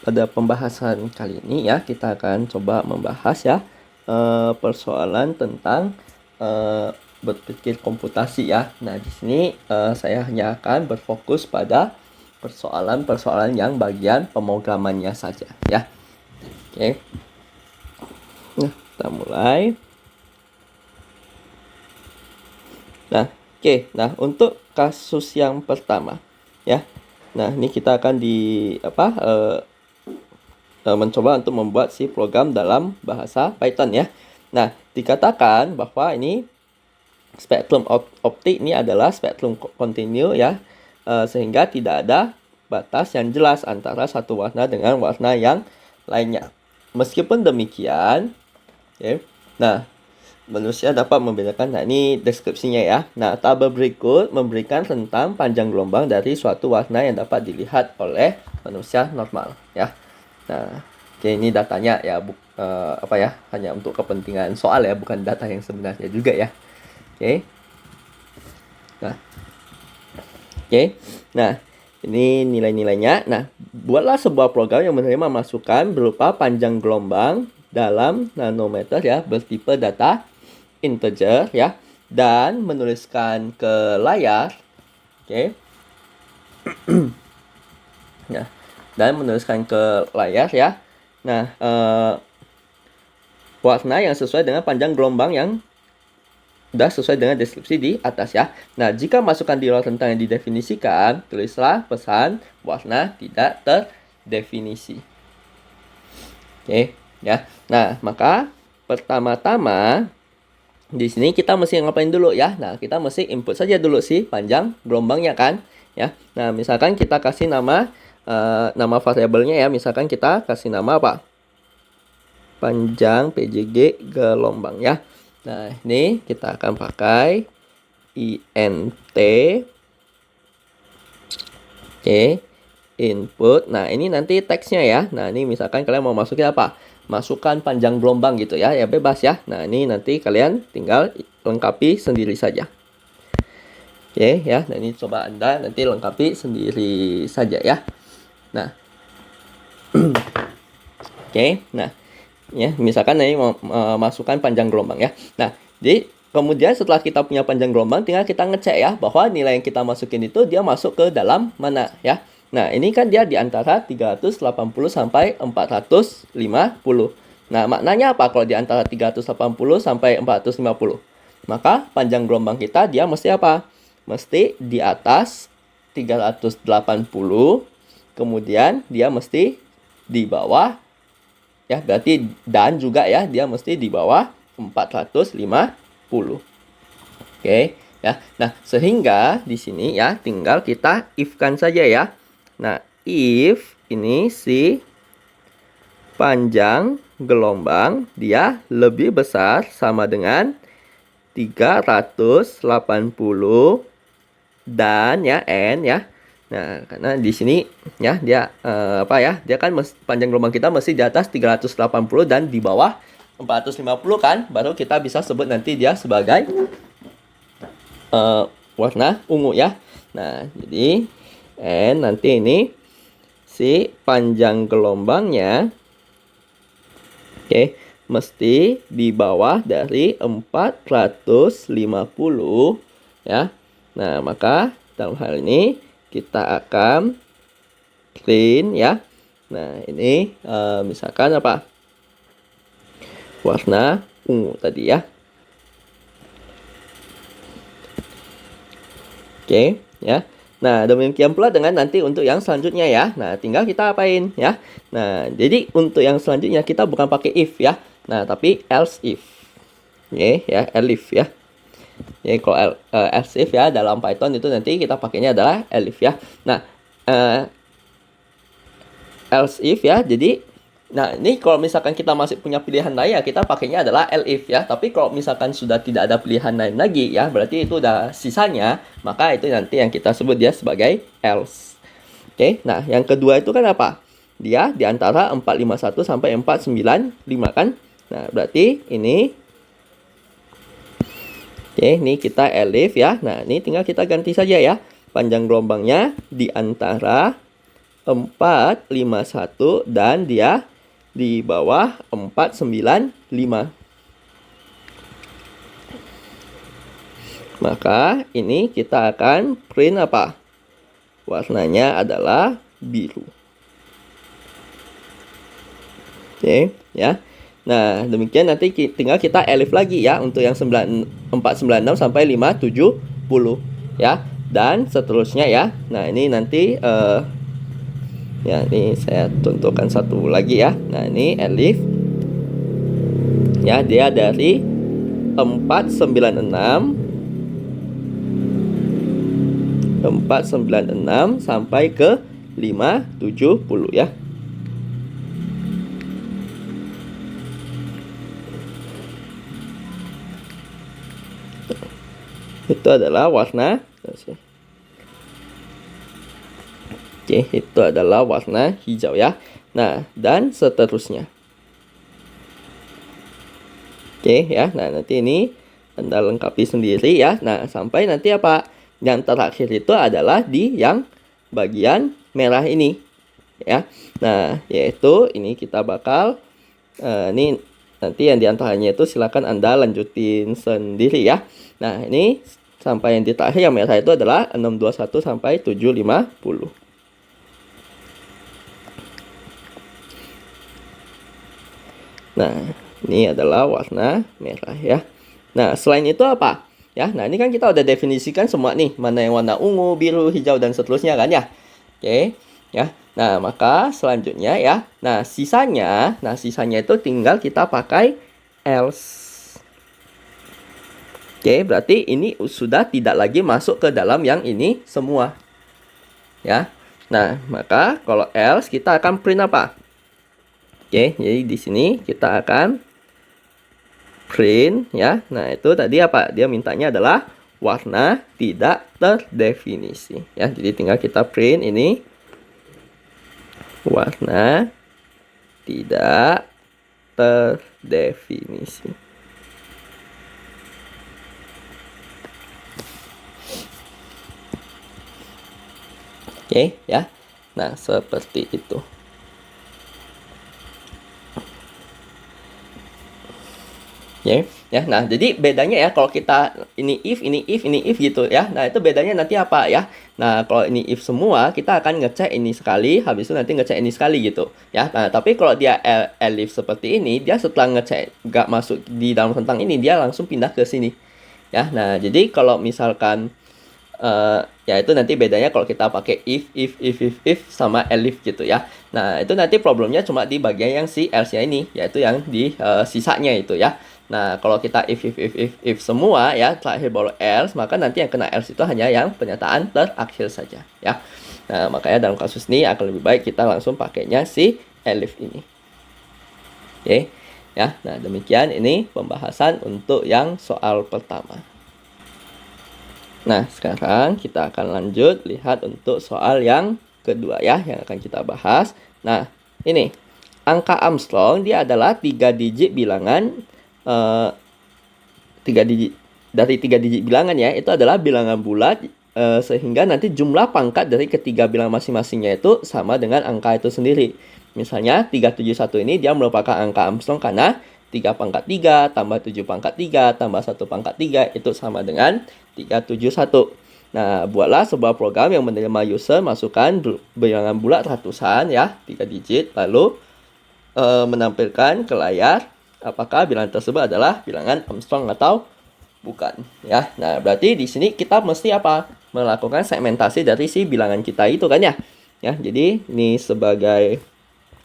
pada pembahasan kali ini ya, kita akan coba membahas ya persoalan tentang berpikir komputasi ya. Nah, di sini saya hanya akan berfokus pada persoalan-persoalan yang bagian pemrogramannya saja ya. Oke. Nah, kita mulai. Nah, oke. Nah, untuk kasus yang pertama ya. Nah, ini kita akan mencoba untuk membuat si program dalam bahasa Python ya. Nah, dikatakan bahwa ini spektrum optik ini adalah spektrum kontinu ya, sehingga tidak ada batas yang jelas antara satu warna dengan warna yang lainnya. Meskipun demikian, okay, nah manusia dapat membedakan. Nah, ini deskripsinya ya. Nah, tabel berikut memberikan tentang panjang gelombang dari suatu warna yang dapat dilihat oleh manusia normal ya. Nah, oke, ini datanya ya, hanya untuk kepentingan soal ya, bukan data yang sebenarnya juga ya. Oke. Nah, ini nilai-nilainya. Nah, buatlah sebuah program yang menerima masukan berupa panjang gelombang dalam nanometer ya, bertipe data integer ya, dan menuliskan ke layar. Oke. Nah, dan menuliskan ke layar ya. Nah, warna yang sesuai dengan panjang gelombang yang sudah sesuai dengan deskripsi di atas ya. Nah, jika masukan di luar tentang yang didefinisikan, tulislah pesan warna tidak terdefinisi. Oke, ya. Nah, maka pertama-tama di sini kita mesti ngapain dulu ya? Nah, kita mesti input saja dulu sih panjang gelombangnya kan, ya. Nah, misalkan kita kasih nama variabelnya ya. Misalkan kita kasih nama apa? Panjang PJG gelombang ya. Nah, ini kita akan pakai int. Oke, input. Nah, ini nanti teksnya ya. Nah, ini misalkan kalian mau masukin apa? Masukkan panjang gelombang gitu ya. Ya bebas ya. Nah, ini nanti kalian tinggal lengkapi sendiri saja. Oke ya. Nah, ini coba Anda nanti lengkapi sendiri saja ya. Nah. Oke. Nah, ya, misalkan ini mau masukkan panjang gelombang ya. Nah, jadi kemudian setelah kita punya panjang gelombang, tinggal kita ngecek ya bahwa nilai yang kita masukin itu dia masuk ke dalam mana ya. Nah, ini kan dia di antara 380 sampai 450. Nah, maknanya apa kalau di antara 380 sampai 450? Maka panjang gelombang kita dia mesti apa? Mesti di atas 380, kemudian dia mesti di bawah ya, berarti dan juga ya dia mesti di bawah 450. Oke ya. Nah, sehingga di sini ya tinggal kita if-kan saja ya. Nah, if ini si panjang gelombang dia lebih besar sama dengan 380 dan ya n ya. Nah, karena di sini ya dia dia kan panjang gelombang kita mesti di atas 380 dan di bawah 450 kan, baru kita bisa sebut nanti dia sebagai warna ungu ya. Nah, jadi nanti ini si panjang gelombangnya mesti di bawah dari 450 ya. Nah, maka dalam hal ini kita akan clean ya. Nah, ini misalkan apa? Warna ungu tadi ya. Oke ya. Nah, demikian pula dengan nanti untuk yang selanjutnya ya. Nah, tinggal kita apain ya. Nah, jadi untuk yang selanjutnya kita bukan pakai if ya. Nah, tapi else if. Oke ya, elif ya. Jadi kalau else if ya dalam Python itu nanti kita pakainya adalah elif ya. Nah, else if ya. Jadi nah, ini kalau misalkan kita masih punya pilihan lain ya kita pakainya adalah elif ya. Tapi kalau misalkan sudah tidak ada pilihan lain lagi ya, berarti itu udah sisanya, maka itu nanti yang kita sebut dia sebagai else. Oke, nah yang kedua itu kan apa? Dia di antara 451 sampai 495 kan? Nah, berarti ini ini kita elif ya. Nah, ini tinggal kita ganti saja ya. Panjang gelombangnya di antara 451 dan dia di bawah 495. Maka ini kita akan print apa? Warnanya adalah biru. Oke, ya. Nah, demikian nanti tinggal kita elif lagi ya untuk yang 496 sampai 570 ya. Dan seterusnya ya. Nah, ini nanti ya, ini saya contohkan satu lagi ya. Nah, ini elif. Ya, dia dari 496 sampai ke 570 ya. Itu adalah warna. Oke, itu adalah warna hijau ya. Nah, dan seterusnya. Oke ya. Nah, nanti ini Anda lengkapi sendiri ya. Nah, sampai nanti apa? Yang terakhir itu adalah di yang bagian merah ini ya. Nah, yaitu ini kita bakal ini nanti yang diantaranya itu silakan Anda lanjutin sendiri ya. Nah, ini sampai yang di terakhir yang merah itu adalah 621 sampai 750. Nah, ini adalah warna merah ya. Nah, selain itu apa? Ya, nah ini kan kita udah definisikan semua nih, mana yang warna ungu, biru, hijau, dan seterusnya kan ya. Oke, ya. Nah, maka selanjutnya ya. Nah, sisanya itu tinggal kita pakai else. Oke, berarti ini sudah tidak lagi masuk ke dalam yang ini semua. Ya. Nah, maka kalau else kita akan print apa? Oke, jadi di sini kita akan print ya. Nah, itu tadi apa? Dia mintanya adalah warna tidak terdefinisi ya. Jadi tinggal kita print ini warna tidak terdefinisi. Oke ya. Nah, seperti itu. Ya, ya. Nah, jadi bedanya ya kalau kita ini if gitu ya. Nah, itu bedanya nanti apa ya? Nah, kalau ini if semua, kita akan ngecek ini sekali, habis itu nanti ngecek ini sekali gitu. Ya. Nah, tapi kalau dia elif seperti ini, dia setelah ngecek nggak masuk di dalam rentang ini, dia langsung pindah ke sini. Ya. Nah, jadi kalau misalkan ya itu nanti bedanya kalau kita pakai if sama elif gitu ya. Nah, itu nanti problemnya cuma di bagian yang si else-nya ini, yaitu yang di sisanya itu ya. Nah, kalau kita if semua ya, terakhir baru else, maka nanti yang kena else itu hanya yang pernyataan terakhir saja ya. Nah, makanya dalam kasus ini akan lebih baik kita langsung pakainya si elif ini. Oke. Ya, nah demikian ini pembahasan untuk yang soal pertama. Nah, sekarang kita akan lanjut lihat untuk soal yang kedua ya, yang akan kita bahas. Nah, ini angka Armstrong dia adalah 3 digit bilangan 3 digit dari 3 digit bilangan ya, itu adalah bilangan bulat sehingga nanti jumlah pangkat dari ketiga bilangan masing-masingnya itu sama dengan angka itu sendiri. Misalnya 371 ini dia merupakan angka Armstrong karena 3 pangkat 3 tambah 7 pangkat 3 tambah 1 pangkat 3 itu sama dengan 371. Nah, buatlah sebuah program yang menerima user masukkan bilangan bulat ratusan ya, 3 digit, lalu menampilkan ke layar apakah bilangan tersebut adalah bilangan Armstrong atau bukan ya. Nah, berarti di sini kita mesti apa? Melakukan segmentasi dari si bilangan kita itu kan ya. Ya, jadi ini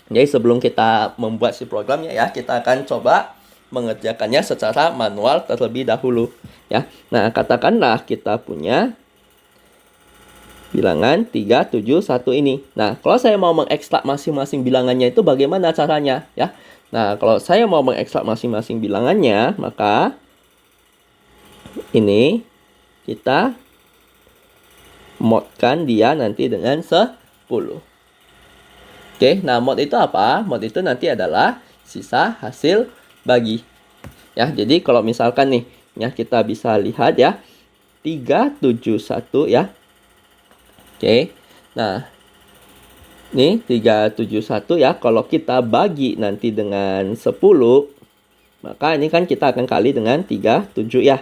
jadi sebelum kita membuat si programnya ya, kita akan coba mengerjakannya secara manual terlebih dahulu ya. Nah, katakanlah kita punya bilangan 371 ini. Nah, kalau saya mau mengekstrak masing-masing bilangannya itu bagaimana caranya ya? Nah, kalau saya mau mengekstrak masing-masing bilangannya, maka ini kita modkan dia nanti dengan 10. Oke, nah mod itu apa? Mod itu nanti adalah sisa hasil bagi. Ya, jadi kalau misalkan nih, ya kita bisa lihat ya, 371 ya. Oke, nah Nih 371 ya, kalau kita bagi nanti dengan 10, maka ini kan kita akan kali dengan 37 ya.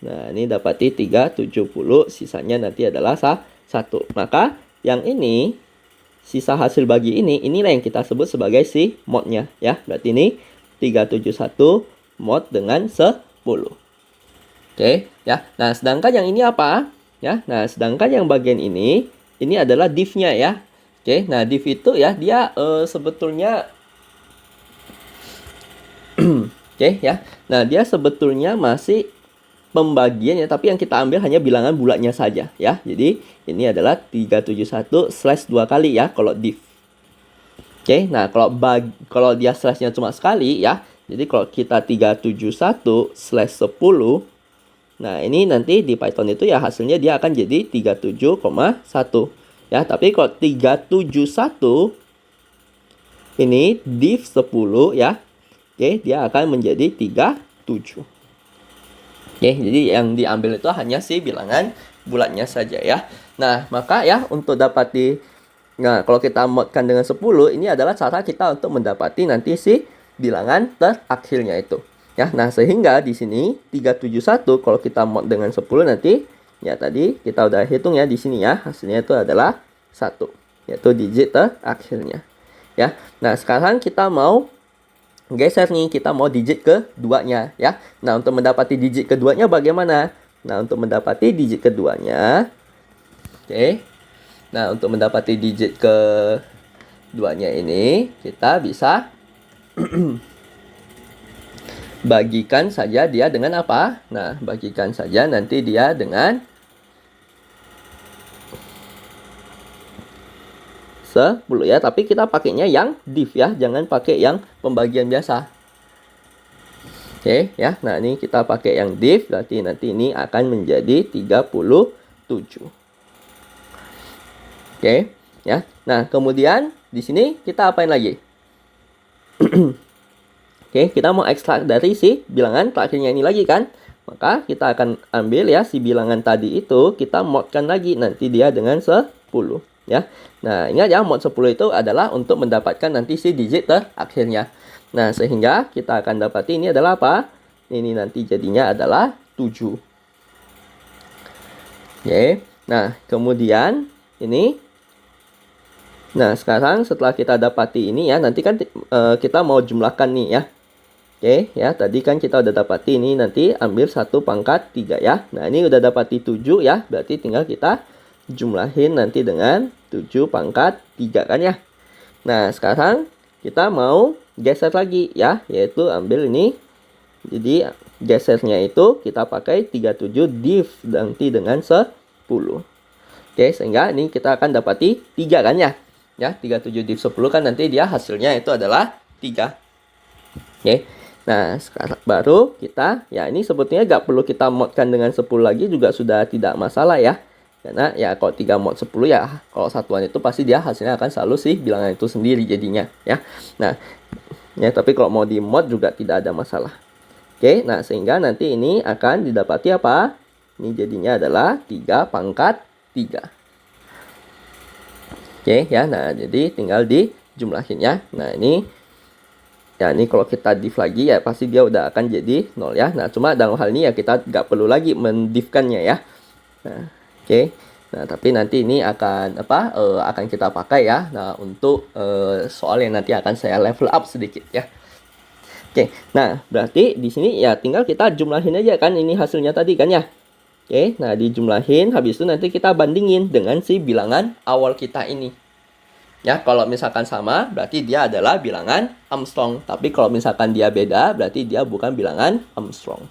Nah, ini dapati 370, sisanya nanti adalah 1. Maka yang ini, sisa hasil bagi ini, inilah yang kita sebut sebagai si modnya ya. Berarti ini 371 mod dengan 10. Oke, ya. Nah, sedangkan yang ini apa? Ya. Nah, sedangkan yang bagian ini adalah div-nya ya. Oke, nah div itu ya dia sebetulnya oke ya. Nah, dia sebetulnya masih pembagian ya, tapi yang kita ambil hanya bilangan bulatnya saja ya. Jadi, ini adalah 371/2 kali ya kalau div. Oke, nah kalau dia slashnya cuma sekali ya. Jadi kalau kita 371/10, nah ini nanti di Python itu ya hasilnya dia akan jadi 37,1 ya. Tapi kalau 371 ini div 10 ya. Oke, dia akan menjadi 37. Oke, jadi yang diambil itu hanya si bilangan bulatnya saja ya. Nah, maka ya untuk nah, kalau kita modkan dengan 10, ini adalah cara kita untuk mendapati nanti si bilangan terakhirnya itu. Ya, nah sehingga di sini 371 kalau kita mod dengan 10 nanti ya tadi kita udah hitung ya di sini ya, hasilnya itu adalah 1, yaitu digit terakhirnya. Ya. Nah, sekarang kita mau geser nih, kita mau digit keduanya ya. Nah, untuk mendapati digit keduanya bagaimana? Nah, untuk mendapati digit keduanya, oke. Nah, untuk mendapati digit keduanya ini, kita bisa bagikan saja dia dengan apa? Nah, bagikan saja nanti dia dengan 10 ya. Tapi kita pakainya yang div ya, jangan pakai yang pembagian biasa. Oke ya, nah ini kita pakai yang div, berarti nanti ini akan menjadi 37. Oke, ya. Nah, kemudian di sini kita apain lagi? Oke, kita mau ekstrak dari si bilangan terakhirnya ini lagi kan? Maka kita akan ambil ya si bilangan tadi itu, kita modkan lagi nanti dia dengan 10 ya. Nah, ingat ya, mod 10 itu adalah untuk mendapatkan nanti si digit terakhirnya. Nah, sehingga kita akan dapati ini adalah apa? Ini nanti jadinya adalah 7. Oke. Nah, kemudian ini. Nah, sekarang setelah kita dapati ini ya, nanti kan kita mau jumlahkan nih ya. Oke, ya, tadi kan kita udah dapati ini, nanti ambil 1/3 ya. Nah, ini udah dapati 7 ya, berarti tinggal kita jumlahin nanti dengan 7/3 kan ya. Nah, sekarang kita mau geser lagi ya, yaitu ambil ini. Jadi, gesernya itu kita pakai 37 div nanti dengan 10. Oke, sehingga ini kita akan dapati 3 kan ya. Ya, 37 div 10 kan nanti dia hasilnya itu adalah 3. Oke. Nah, sekarang baru kita, ya ini sebetulnya nggak perlu kita modkan dengan 10 lagi juga sudah tidak masalah ya. Karena ya kalau 3 mod 10 ya, kalau satuan itu pasti dia hasilnya akan selalu sih bilangan itu sendiri jadinya ya. Nah, ya tapi kalau mau di mod juga tidak ada masalah. Oke, nah sehingga nanti ini akan didapati apa? Ini jadinya adalah 3/3. Oke ya, nah jadi tinggal dijumlahin ya. Nah ini ya, ini kalau kita div lagi ya pasti dia udah akan jadi 0 ya. Nah, cuma dalam hal ini ya kita nggak perlu lagi mendivkannya ya. Nah, oke. Nah, tapi nanti ini akan akan kita pakai ya. Nah, untuk soal yang nanti akan saya level up sedikit ya. Oke. Nah, berarti di sini ya tinggal kita jumlahin aja kan ini hasilnya tadi kan ya. Oke, nah dijumlahin, habis itu nanti kita bandingin dengan si bilangan awal kita ini. Ya, kalau misalkan sama, berarti dia adalah bilangan Armstrong. Tapi kalau misalkan dia beda, berarti dia bukan bilangan Armstrong.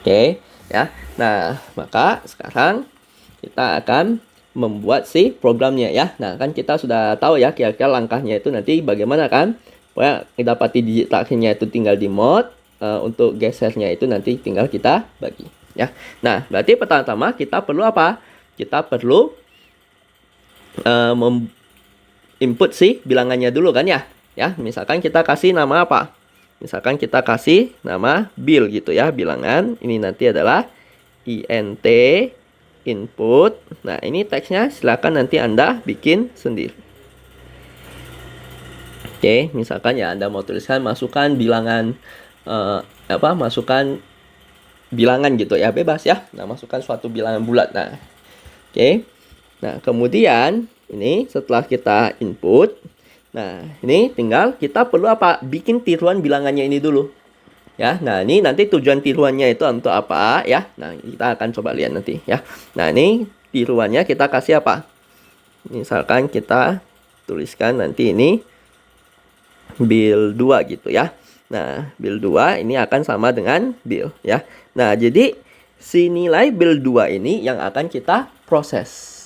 Oke, ya. Nah, maka sekarang kita akan membuat si programnya ya. Nah, kan kita sudah tahu ya kira-kira langkahnya itu nanti bagaimana kan. Pokoknya dapati digit terakhirnya itu tinggal di mod. Untuk gesernya itu nanti tinggal kita bagi. Ya, nah berarti pertama-tama kita perlu apa? Kita perlu input si bilangannya dulu kan ya. Ya, misalkan kita kasih nama apa? Misalkan kita kasih nama Bill gitu ya, bilangan ini nanti adalah int input. Nah, ini teksnya silakan nanti Anda bikin sendiri. Oke, misalkan ya Anda mau tuliskan masukkan bilangan masukkan bilangan gitu ya, bebas ya. Nah, masukkan suatu bilangan bulat. Nah, oke. Nah, kemudian ini setelah kita input, nah ini tinggal kita perlu apa? Bikin tiruan bilangannya ini dulu. Ya, nah ini nanti tujuan tiruannya itu untuk apa ya? Nah, kita akan coba lihat nanti ya. Nah, ini tiruannya kita kasih apa? Misalkan kita tuliskan nanti ini bil 2 gitu ya. Nah, bil 2 ini akan sama dengan bil ya. Nah, jadi si nilai bil 2 ini yang akan kita proses.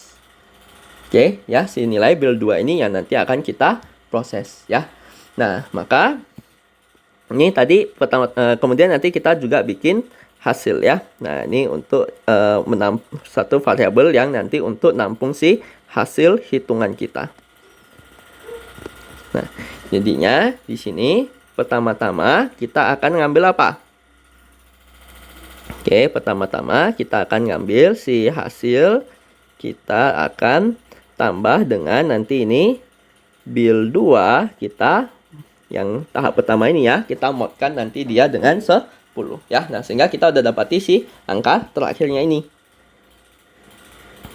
Oke, ya, si nilai bil 2 ini yang nanti akan kita proses ya. Nah, maka ini tadi pertama, kemudian nanti kita juga bikin hasil ya. Nah, ini untuk satu variabel yang nanti untuk nampung si hasil hitungan kita. Nah, jadinya di sini pertama-tama kita akan ngambil apa? Oke, pertama-tama kita akan ngambil si hasil, kita akan tambah dengan nanti ini bil 2 kita yang tahap pertama ini ya, kita modkan nanti dia dengan 10 ya. Nah, sehingga kita udah dapati si angka terakhirnya ini.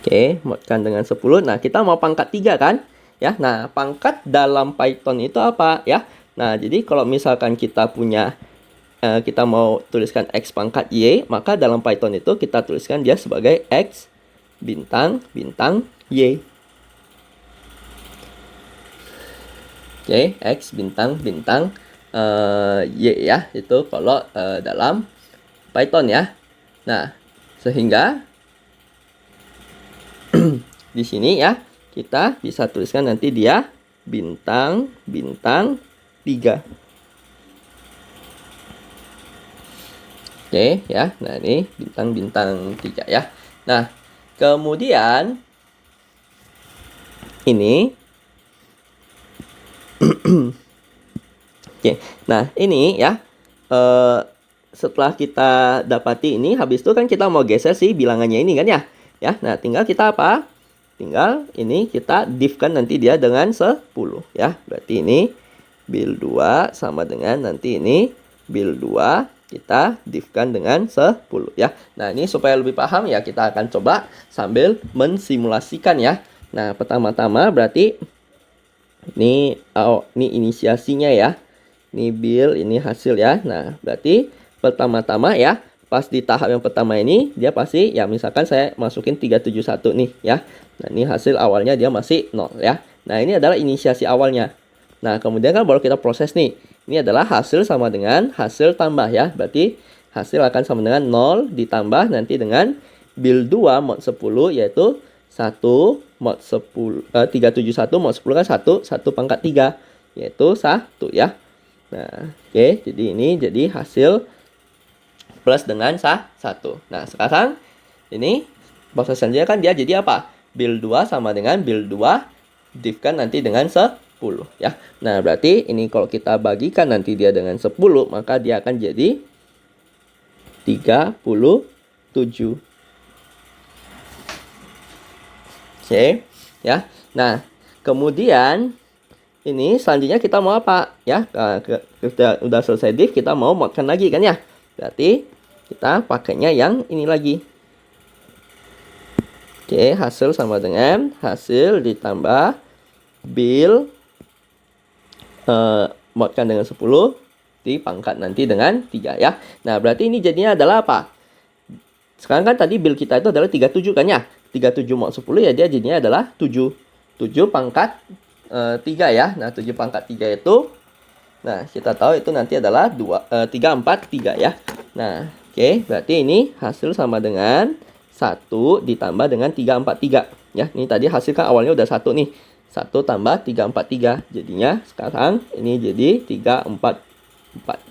Oke, modkan dengan 10. Nah, kita mau pangkat 3 kan? Ya, nah pangkat dalam Python itu apa ya? Nah, jadi kalau misalkan kita punya kita mau tuliskan X pangkat Y, maka dalam Python itu kita tuliskan dia sebagai X bintang bintang Y. Oke, X bintang bintang Y ya, itu kalau dalam Python ya. Nah, sehingga di sini ya kita bisa tuliskan nanti dia bintang bintang 3. Oke ya. Nah, ini bintang bintang 3 ya. Nah, kemudian ini oke. Nah, ini ya setelah kita dapati ini, habis itu kan kita mau geser sih bilangannya ini kan ya. Ya, nah tinggal kita apa? Tinggal ini kita div-kan nanti dia dengan 10 ya. Berarti ini bil 2 sama dengan nanti ini bil 2 kita div-kan dengan 10 ya. Nah, ini supaya lebih paham ya kita akan coba sambil mensimulasikan ya. Nah, pertama-tama berarti ini inisiasinya ya. Ini bil, ini hasil ya. Nah, berarti pertama-tama ya, pas di tahap yang pertama ini dia pasti ya, misalkan saya masukin 371 nih ya. Nah, ini hasil awalnya dia masih 0 ya. Nah, ini adalah inisiasi awalnya. Nah, kemudian kan baru kita proses nih. Ini adalah hasil sama dengan hasil tambah ya. Berarti hasil akan sama dengan 0 ditambah nanti dengan bil 2 mod 10 yaitu 1 mod 10 371 mod 10 kan 1 pangkat 3 yaitu 1 ya. Nah, oke, jadi ini jadi hasil plus dengan 1. Nah, sekarang ini proses selanjutnya kan dia jadi apa? Bil 2 sama dengan bil 2 div-kan nanti dengan 10 ya. Nah, berarti ini kalau kita bagikan nanti dia dengan 10, maka dia akan jadi 37. Oke, ya. Nah, kemudian ini selanjutnya kita mau apa? Ya, kita udah selesai div, kita mau modkan lagi kan ya. Berarti kita pakainya yang ini lagi. Oke, hasil sama dengan hasil ditambah bil modkan dengan 10 dipangkat nanti dengan 3 ya. Nah, berarti ini jadinya adalah apa? Sekarang kan tadi bil kita itu adalah 37 kan ya. 37 mod 10 ya dia jadinya adalah 7. 7 pangkat 3 ya. Nah, 7 pangkat 3 itu, nah kita tahu itu nanti adalah 3, 4, 3 ya. Nah, oke, berarti ini hasil sama dengan 1 ditambah dengan 3, 4, 3 ya. Ini tadi hasil kan awalnya udah 1 nih. 1 tambah 3, 4, 3. Jadinya sekarang ini jadi 3, 4, 4.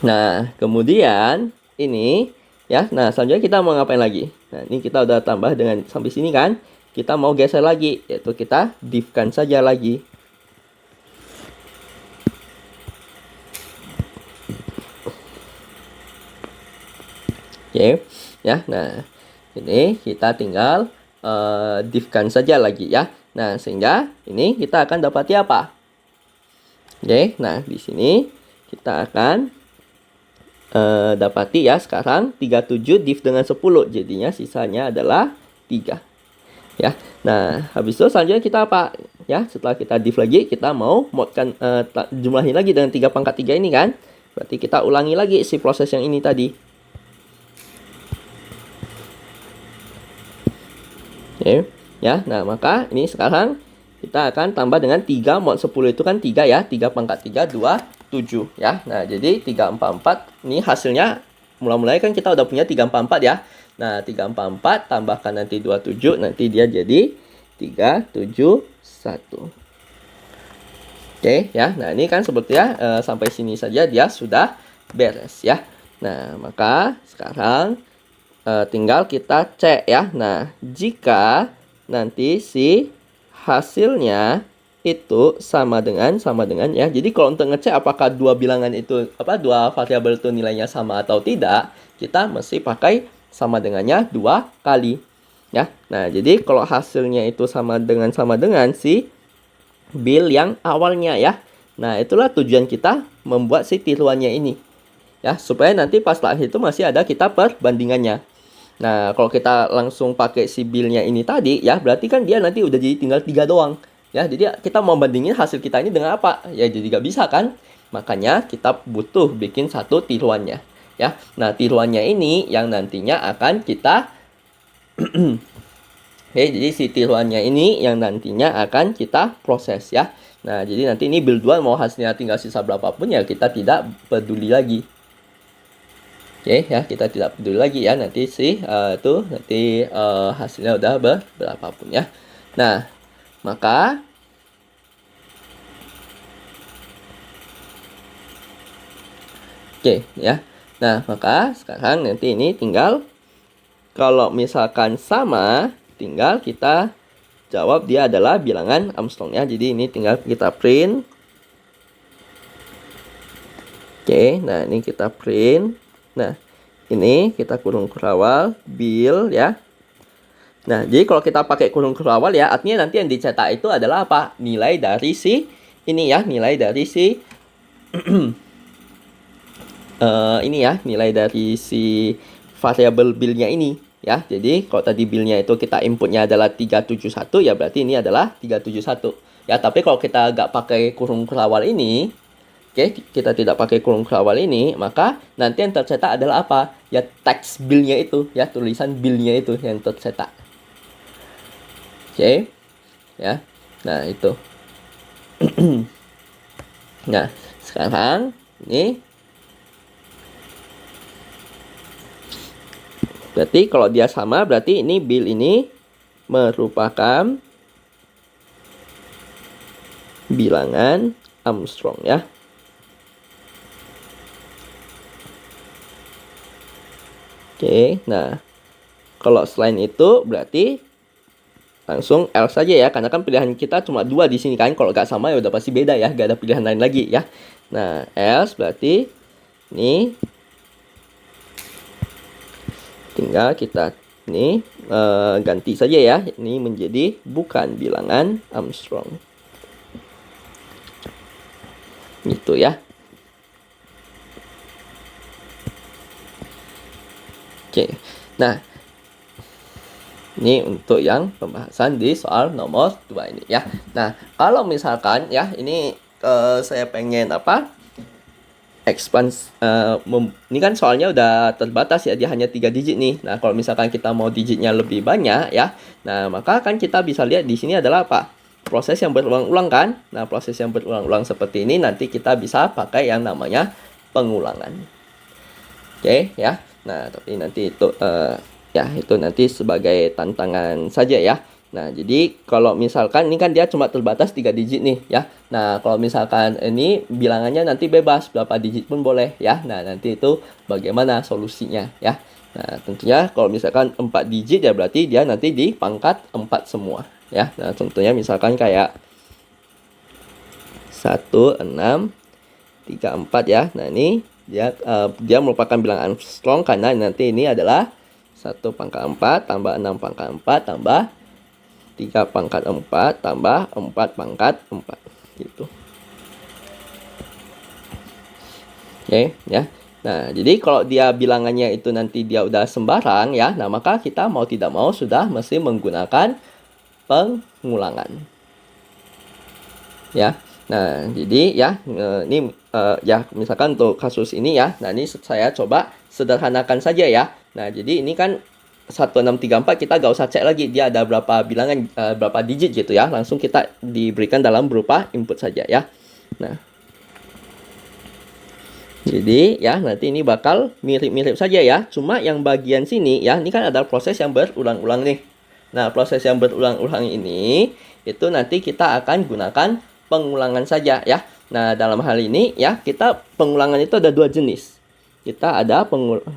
Nah, kemudian ini ya. Nah, selanjutnya kita mau ngapain lagi? Nah, ini kita udah tambah dengan sampai sini kan. Kita mau geser lagi, yaitu kita div-kan saja lagi. Oke, ya. Nah, ini kita tinggal div-kan saja lagi ya. Nah, sehingga ini kita akan dapati apa? Oke, nah di sini kita akan dapati ya sekarang 37 div dengan 10. Jadinya sisanya adalah 3. Ya. Nah, habis itu selanjutnya kita apa? Ya, setelah kita div lagi, kita mau modkan jumlahin lagi dengan 3 pangkat 3 ini kan. Berarti kita ulangi lagi si proses yang ini tadi. Oke. Ya, nah maka ini sekarang kita akan tambah dengan 3 mod 10 itu kan 3 ya. 3 pangkat 3, 2, 7 ya. Nah, jadi 344 ini hasilnya mula-mulanya kan kita udah punya 344 ya. Nah, 344 tambahkan nanti 27, nanti dia jadi 371. Oke ya. Nah, ini kan sebetulnya sampai sini saja dia sudah beres ya. Nah, maka sekarang tinggal kita cek ya. Nah, jika nanti si hasilnya itu sama dengan ya. Jadi kalau untuk ngecek apakah dua bilangan itu dua variabel itu nilainya sama atau tidak, kita mesti pakai sama dengannya 2 kali ya. Nah, jadi kalau hasilnya itu sama dengan si bil yang awalnya ya. Nah, itulah tujuan kita membuat si tiruannya ini. Ya, supaya nanti pas akhir itu masih ada kita perbandingannya. Nah, kalau kita langsung pakai si bilnya ini tadi ya, berarti kan dia nanti udah jadi tinggal 3 doang. Ya, jadi kita mau bandingin hasil kita ini dengan apa? Ya, jadi nggak bisa kan? Makanya kita butuh bikin satu tiruannya. Ya, nah tiruannya ini yang nantinya akan kita Oke, jadi si tiruannya ini yang nantinya akan kita proses ya. Nah, jadi nanti ini build 2 mau hasilnya tinggal sisa berapapun ya kita tidak peduli lagi. Oke ya, kita tidak peduli lagi ya nanti hasilnya udah berapapun ya. Nah, maka ya. Nah, maka sekarang nanti ini tinggal kalau misalkan sama, tinggal kita jawab dia adalah bilangan Armstrong ya. Jadi ini tinggal kita print. Oke, nah ini kita print. Nah, ini kita kurung kurawal bil ya. Nah, jadi kalau kita pakai kurung kurawal ya, artinya nanti yang dicetak itu adalah apa? Nilai dari si ini ya, nilai dari si ini ya, nilai dari si variabel bilnya ini ya. Jadi kalau tadi bilnya itu kita inputnya adalah 371 ya, berarti ini adalah 371 ya. Tapi kalau kita nggak pakai kurung kurawal ini, kita tidak pakai kurung kurawal ini, maka nanti yang tercetak adalah apa? Ya teks bilnya itu ya, tulisan bilnya itu yang tercetak. Ya. Nah, itu. Nah, sekarang ini berarti kalau dia sama, berarti ini bil ini merupakan bilangan Armstrong ya. Oke, nah kalau selain itu berarti langsung L saja ya, karena kan pilihan kita cuma 2 di sini kan. Kalau nggak sama ya udah pasti beda ya, nggak ada pilihan lain lagi ya. Nah, else berarti ini tinggal kita ini ganti saja ya, ini menjadi bukan bilangan Armstrong gitu ya. Oke, nah ini untuk yang pembahasan di soal nomor 2 ini ya. Nah, kalau misalkan ya ini saya pengen ini kan soalnya udah terbatas ya, dia hanya 3 digit nih. Nah, kalau misalkan kita mau digitnya lebih banyak ya, nah maka kan kita bisa lihat di sini adalah apa? Proses yang berulang-ulang kan. Nah, proses yang berulang-ulang seperti ini nanti kita bisa pakai yang namanya pengulangan. Oke ya. Nah, tapi nanti itu ya itu nanti sebagai tantangan saja ya. Nah, jadi kalau misalkan ini kan dia cuma terbatas 3 digit nih ya. Nah, kalau misalkan ini bilangannya nanti bebas, berapa digit pun boleh ya. Nah, nanti itu bagaimana solusinya ya. Nah, tentunya kalau misalkan 4 digit ya berarti dia nanti di pangkat 4 semua ya. Nah, contohnya misalkan kayak 1, 6, 3, 4 ya. Nah, ini dia merupakan bilangan Armstrong karena nanti ini adalah 1 pangkat 4 tambah 6 pangkat 4 tambah 3 pangkat 4 tambah 4 pangkat 4 gitu. Oke, ya. Nah, jadi kalau dia bilangannya itu nanti dia udah sembarang ya, nah maka kita mau tidak mau sudah mesti menggunakan pengulangan. Ya. Nah, jadi ya ini ya misalkan untuk kasus ini ya. Nah, ini saya coba sederhanakan saja ya. Nah, jadi ini kan 1634 kita gak usah cek lagi dia ada berapa bilangan berapa digit gitu ya. Langsung kita diberikan dalam berupa input saja ya. Nah, jadi ya nanti ini bakal mirip-mirip saja ya. Cuma yang bagian sini ya, ini kan ada proses yang berulang-ulang nih. Nah, proses yang berulang-ulang ini itu nanti kita akan gunakan pengulangan saja ya. Nah, dalam hal ini ya kita pengulangan itu ada dua jenis. Kita ada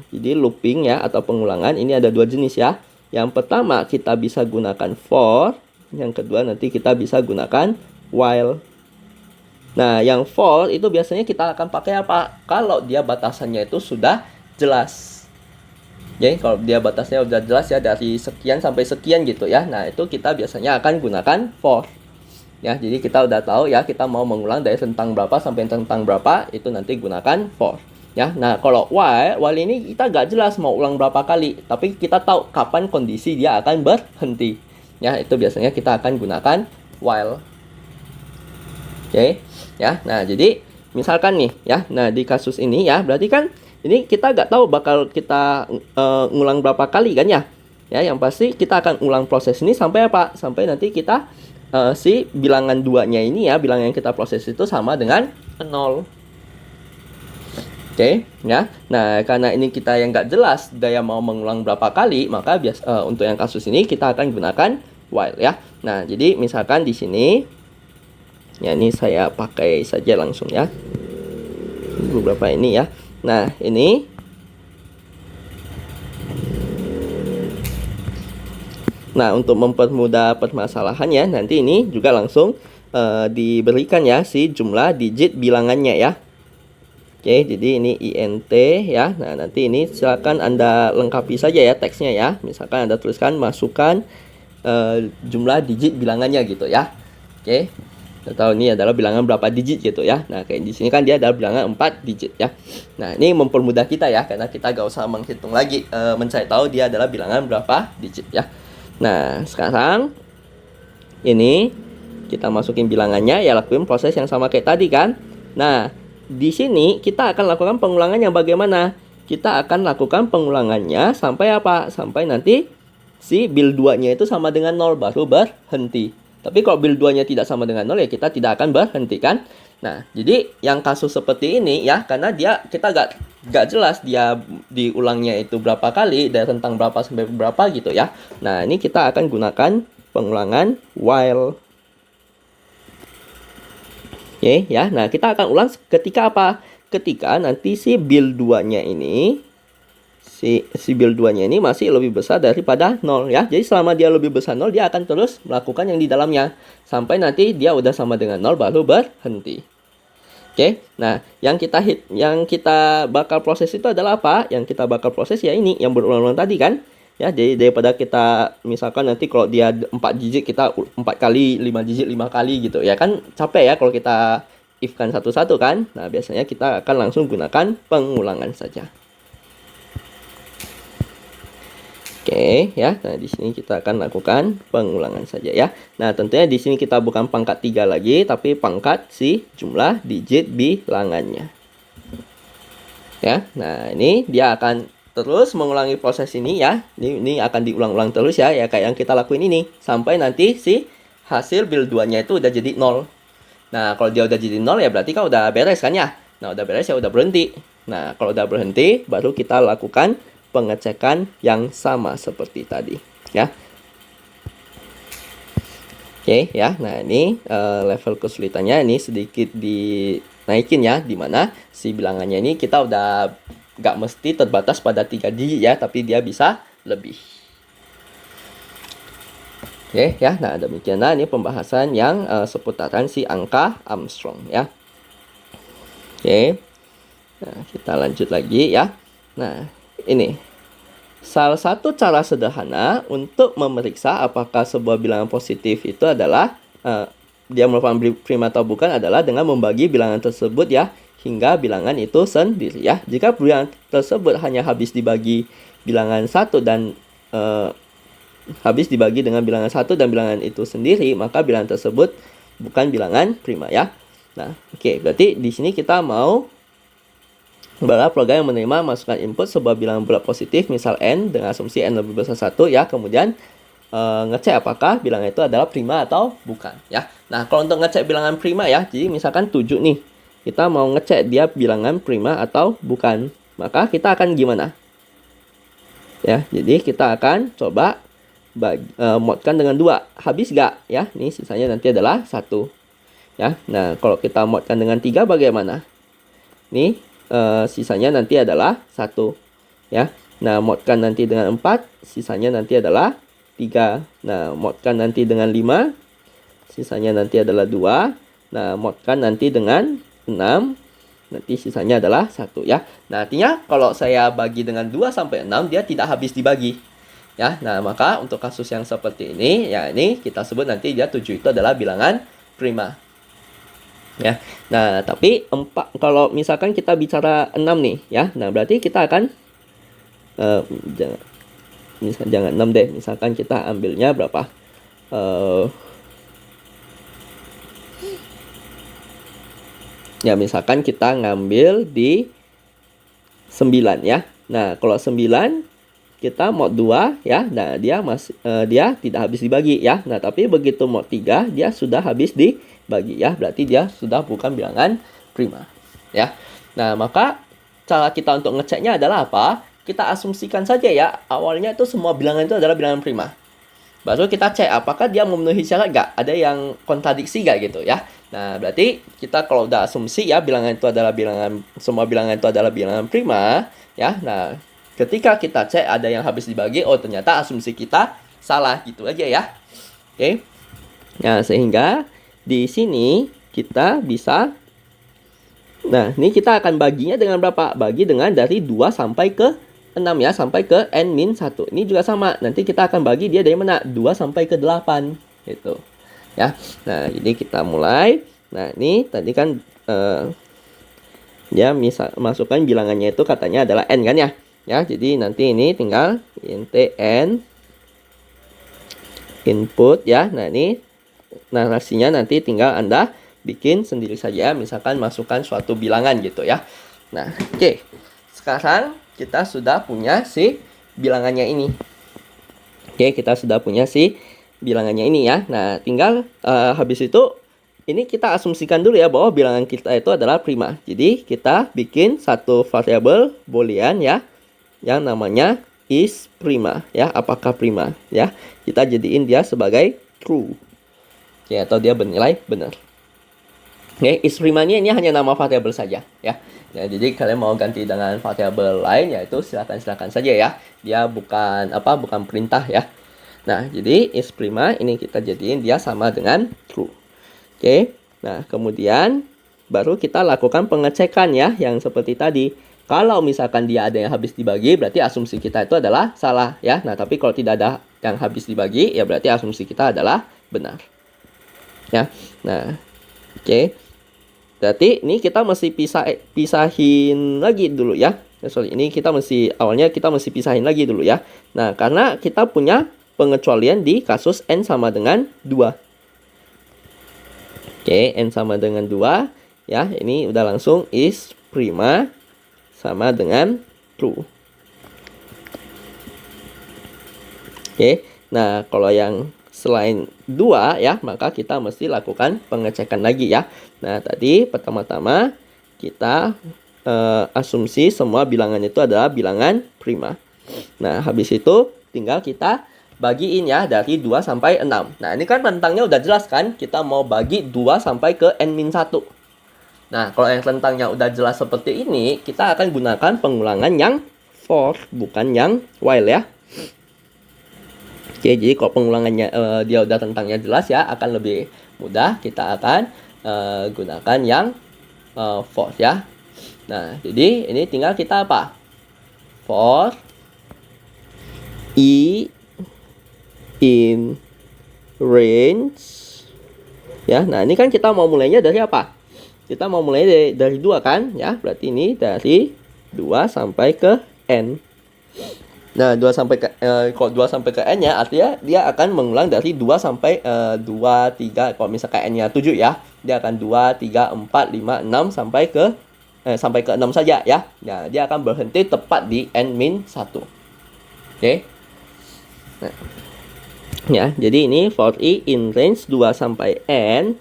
jadi looping ya atau pengulangan ini ada dua jenis ya. Yang pertama kita bisa gunakan for, yang kedua nanti kita bisa gunakan while. Nah, yang for itu biasanya kita akan pakai apa? Kalau dia batasannya itu sudah jelas. Jadi kalau dia batasnya sudah jelas ya dari sekian sampai sekian gitu ya. Nah, itu kita biasanya akan gunakan for. Ya, jadi kita udah tahu ya kita mau mengulang dari rentang berapa sampai rentang berapa itu nanti gunakan for. Ya, nah kalau while ini kita gak jelas mau ulang berapa kali, tapi kita tahu kapan kondisi dia akan berhenti. Ya, itu biasanya kita akan gunakan while. Oke, ya. Nah, jadi misalkan nih ya, nah di kasus ini ya, berarti kan ini kita gak tahu bakal kita ngulang berapa kali kan ya. Ya, yang pasti kita akan ulang proses ini sampai apa? Sampai nanti kita si bilangan 2-nya ini ya, bilangan yang kita proses itu sama dengan 0. Oke, ya. Nah, karena ini kita yang nggak jelas dia mau mengulang berapa kali, maka untuk yang kasus ini kita akan gunakan while ya. Nah, jadi misalkan di sini, ya ini saya pakai saja langsung ya. Beberapa ini ya. Nah, ini. Nah, untuk mempermudah permasalahannya, nanti ini juga langsung diberikan ya si jumlah digit bilangannya ya. Oke, jadi ini INT ya. Nah, nanti ini silakan Anda lengkapi saja ya teksnya ya. Misalkan Anda tuliskan masukkan jumlah digit bilangannya gitu ya. Oke. Atau ini adalah bilangan berapa digit gitu ya. Nah, kayak di sini kan dia adalah bilangan 4 digit ya. Nah, ini mempermudah kita ya karena kita gak usah menghitung lagi mencari tahu dia adalah bilangan berapa digit ya. Nah, sekarang ini kita masukin bilangannya ya, lakuin proses yang sama kayak tadi kan. Nah, di sini kita akan lakukan pengulangan yang bagaimana? Kita akan lakukan pengulangannya sampai apa? Sampai nanti si build 2-nya itu sama dengan 0 baru berhenti. Tapi kalau build 2-nya tidak sama dengan 0 ya kita tidak akan berhenti kan? Nah, jadi yang kasus seperti ini ya, karena kita gak jelas dia diulangnya itu berapa kali, dari rentang berapa sampai berapa gitu ya. Nah, ini kita akan gunakan pengulangan while. Oke ya. Nah, kita akan ulang ketika apa? Ketika nanti si build 2-nya ini si build 2-nya ini masih lebih besar daripada 0 ya. Jadi selama dia lebih besar 0, dia akan terus melakukan yang di dalamnya sampai nanti dia udah sama dengan 0 baru berhenti. Oke. Nah, yang kita bakal proses itu adalah apa? Yang kita bakal proses ya ini yang berulang-ulang tadi kan. Ya, jadi daripada kita misalkan nanti kalau dia 4 digit kita 4 kali, 5 digit 5 kali gitu ya kan capek ya kalau kita if-kan satu-satu kan. Nah, biasanya kita akan langsung gunakan pengulangan saja. Oke ya. Nah, di sini kita akan lakukan pengulangan saja ya. Nah, tentunya di sini kita bukan pangkat 3 lagi tapi pangkat si jumlah digit bilangannya. Ya. Nah, ini dia akan terus mengulangi proses ini ya. Ini akan diulang-ulang terus ya kayak yang kita lakuin ini sampai nanti si hasil build 2-nya itu udah jadi 0. Nah, kalau dia udah jadi 0 ya berarti kan udah beres kan ya. Nah, udah beres ya udah berhenti. Nah, kalau udah berhenti baru kita lakukan pengecekan yang sama seperti tadi ya. Oke ya. Nah, ini level kesulitannya ini sedikit dinaikin ya, dimana si bilangannya ini kita udah gak mesti terbatas pada 3 digit ya, tapi dia bisa lebih. Oke ya. Nah, demikianlah ini pembahasan yang seputaran si angka Armstrong ya. Oke. Nah, kita lanjut lagi ya. Nah, ini salah satu cara sederhana untuk memeriksa apakah sebuah bilangan positif itu adalah dia merupakan prima atau bukan adalah dengan membagi bilangan tersebut ya hingga bilangan itu sendiri ya. Jika bilangan tersebut hanya habis dibagi bilangan satu dan habis dibagi dengan bilangan satu dan bilangan itu sendiri, maka bilangan tersebut bukan bilangan prima ya. Nah, oke, berarti di sini kita mau adalah program yang menerima masukan input sebuah bilangan bulat positif misal n dengan asumsi n lebih besar 1 ya, kemudian ngecek apakah bilangan itu adalah prima atau bukan ya. Nah, kalau untuk ngecek bilangan prima ya, jadi misalkan 7 nih, kita mau ngecek dia bilangan prima atau bukan, maka kita akan gimana ya. Jadi kita akan coba modkan dengan 2, habis gak ya, ini sisanya nanti adalah 1 ya. Nah, kalau kita modkan dengan 3 bagaimana? Nih sisanya nanti adalah 1 ya. Nah, modkan nanti dengan 4, sisanya nanti adalah 3. Nah, modkan nanti dengan 5, sisanya nanti adalah 2. Nah, modkan nanti dengan 6, nanti sisanya adalah 1 ya. Nah, artinya kalau saya bagi dengan 2 sampai 6, dia tidak habis dibagi ya. Nah, maka untuk kasus yang seperti ini ya, ini kita sebut nanti dia 7 itu adalah bilangan prima ya. Nah, tapi 4, kalau misalkan kita bicara 6 nih ya, nah berarti kita akan jangan 6 deh, misalkan kita ambilnya berapa, ya misalkan kita ngambil di 9 ya. Nah, kalau 9 kita mod 2 ya. Nah, dia tidak habis dibagi ya. Nah, tapi begitu mod 3 dia sudah habis dibagi ya. Berarti dia sudah bukan bilangan prima ya. Nah, maka cara kita untuk ngeceknya adalah apa? Kita asumsikan saja ya, awalnya itu semua bilangan itu adalah bilangan prima. Baru kita cek apakah dia memenuhi syarat gak? Ada yang kontradiksi gak gitu ya. Nah, berarti kita kalau udah asumsi ya bilangan itu adalah semua bilangan itu adalah bilangan prima ya. Nah, ketika kita cek ada yang habis dibagi, oh ternyata asumsi kita salah gitu aja ya. Oke. Nah, sehingga di sini kita bisa, nah ini kita akan baginya dengan berapa? Bagi dengan dari 2 sampai ke 6 ya, sampai ke n-1. Ini juga sama, nanti kita akan bagi dia dari mana? 2 sampai ke 8 gitu ya. Nah, jadi kita mulai. Nah, ini tadi kan dia masukkan bilangannya itu katanya adalah n kan ya. Ya, jadi nanti ini tinggal int n input ya. Nah, ini narasinya nanti tinggal Anda bikin sendiri saja, misalkan masukkan suatu bilangan gitu ya. Nah, oke. Sekarang kita sudah punya si bilangannya ini. Oke, kita sudah punya si bilangannya ini ya. Nah, tinggal habis itu ini kita asumsikan dulu ya bahwa bilangan kita itu adalah prima. Jadi, kita bikin satu variabel boolean ya yang namanya is prima ya, apakah prima ya. Kita jadiin dia sebagai true. Oke, atau dia bernilai benar. Oke, is primanya ini hanya nama variabel saja ya. Ya, jadi kalian mau ganti dengan variabel lain yaitu silakan saja ya. Dia bukan perintah ya. Nah, jadi is prima ini kita jadiin dia sama dengan true. Oke. Nah, kemudian baru kita lakukan pengecekan ya yang seperti tadi. Kalau misalkan dia ada yang habis dibagi, berarti asumsi kita itu adalah salah ya. Nah, tapi kalau tidak ada yang habis dibagi, ya berarti asumsi kita adalah benar. Ya. Nah, oke. Berarti ini kita mesti pisahin lagi dulu ya. Ini awalnya kita mesti pisahin lagi dulu ya. Nah, karena kita punya pengecualian di kasus n sama dengan 2. Oke, n sama dengan 2 ya. Ini udah langsung is prima sama dengan true. Oke. Nah, kalau yang selain 2 ya, maka kita mesti lakukan pengecekan lagi ya. Nah, tadi pertama-tama kita asumsi semua bilangan itu adalah bilangan prima. Nah, habis itu tinggal kita bagiin ya dari 2 sampai 6. Nah, ini kan rentangnya udah jelas kan? Kita mau bagi 2 sampai ke n-1. Nah, kalau yang rentangnya udah jelas seperti ini, kita akan gunakan pengulangan yang for, bukan yang while ya. Oke, jadi kalau pengulangannya dia udah rentangnya jelas ya, akan lebih mudah. Kita akan gunakan yang for ya. Nah, jadi ini tinggal kita apa? For I in range ya. Nah, ini kan kita mau mulainya dari apa? Kita mau mulai dari 2 kan ya. Berarti ini dari 2 sampai ke n. Nah, 2 sampai ke kalau 2 sampai ke n ya, artinya dia akan mengulang dari 2 sampai 2 3. Kalau misalkan n-nya 7 ya, dia akan 2 3 4 5 6 sampai ke 6 saja ya. Nah, dia akan berhenti tepat di n-1. Oke. Nah, ya, jadi ini for i in range 2 sampai n.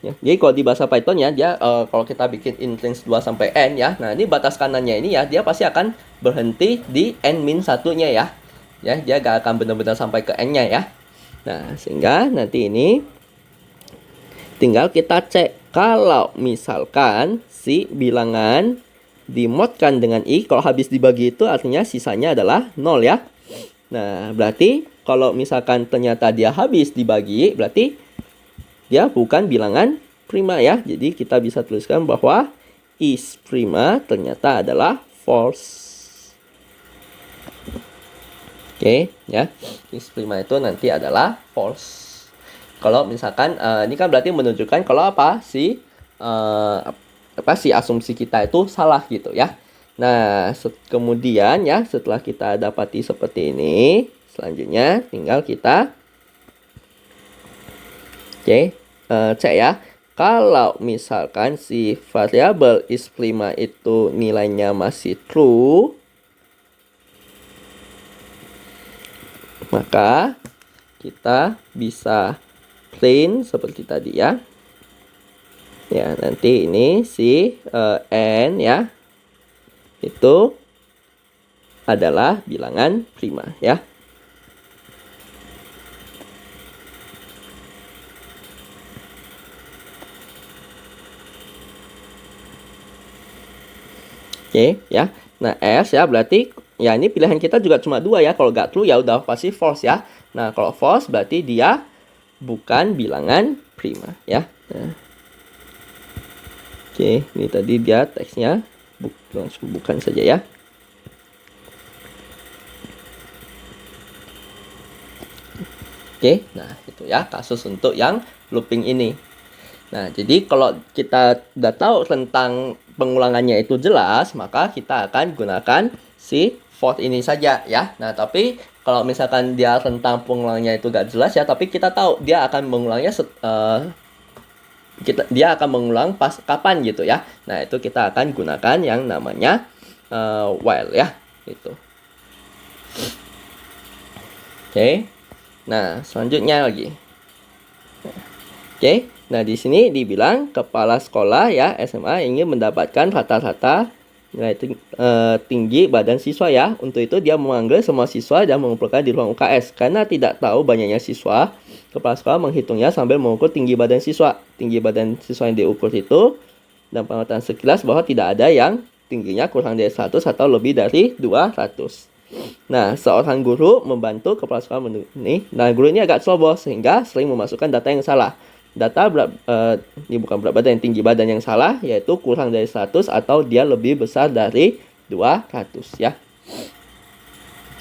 Ya, jadi kalau di bahasa Python ya, dia kalau kita bikin in range 2 sampai n ya. Nah, ini batas kanannya ini ya, dia pasti akan berhenti di n-1-nya ya. Ya, dia gak akan benar-benar sampai ke n-nya ya. Nah, sehingga nanti ini tinggal kita cek kalau misalkan si bilangan dimodkan dengan i, kalau habis dibagi itu artinya sisanya adalah 0 ya. Nah, berarti kalau misalkan ternyata dia habis dibagi, berarti dia bukan bilangan prima ya. Jadi kita bisa tuliskan bahwa is prima ternyata adalah false. Oke, ya. Is prima itu nanti adalah false. Kalau misalkan ini kan berarti menunjukkan kalau apa si asumsi kita itu salah gitu ya. Nah, kemudian ya setelah kita dapati seperti ini, selanjutnya tinggal kita cek ya. Kalau misalkan si variabel is prima itu nilainya masih true, maka kita bisa print seperti tadi ya. Ya, nanti ini si n ya itu adalah bilangan prima ya. Oke ya. Nah, S ya berarti ya ini pilihan kita juga cuma 2 ya. Kalau nggak true ya udah pasti false ya. Nah, kalau false berarti dia bukan bilangan prima ya. Nah. Oke, ini tadi dia teksnya. Langsung bukan saja ya. Oke, nah itu ya kasus untuk yang looping ini. Nah, jadi kalau kita udah tahu tentang pengulangannya itu jelas, maka kita akan gunakan si for ini saja ya. Nah, tapi kalau misalkan dia tentang pengulangannya itu gak jelas ya, tapi kita tahu dia akan mengulangnya dia akan mengulang pas kapan gitu ya. Nah, itu kita akan gunakan yang namanya while ya, itu. Oke. Nah, selanjutnya lagi. Oke. Nah, di sini dibilang kepala sekolah ya SMA ingin mendapatkan rata-rata nilai tinggi badan siswa ya. Untuk itu dia memanggil semua siswa dan mengumpulkan di ruang UKS. Karena tidak tahu banyaknya siswa, kepala sekolah menghitungnya sambil mengukur tinggi badan siswa. Tinggi badan siswa yang diukur itu dan pengamatan sekilas bahwa tidak ada yang tingginya kurang dari 100 atau lebih dari 200. Nah, seorang guru membantu kepala sekolah ini. Nah, guru ini agak ceroboh sehingga sering memasukkan data yang salah. Data ini bukan berat badan, tinggi badan yang salah, yaitu kurang dari 100 atau dia lebih besar dari 200 ya.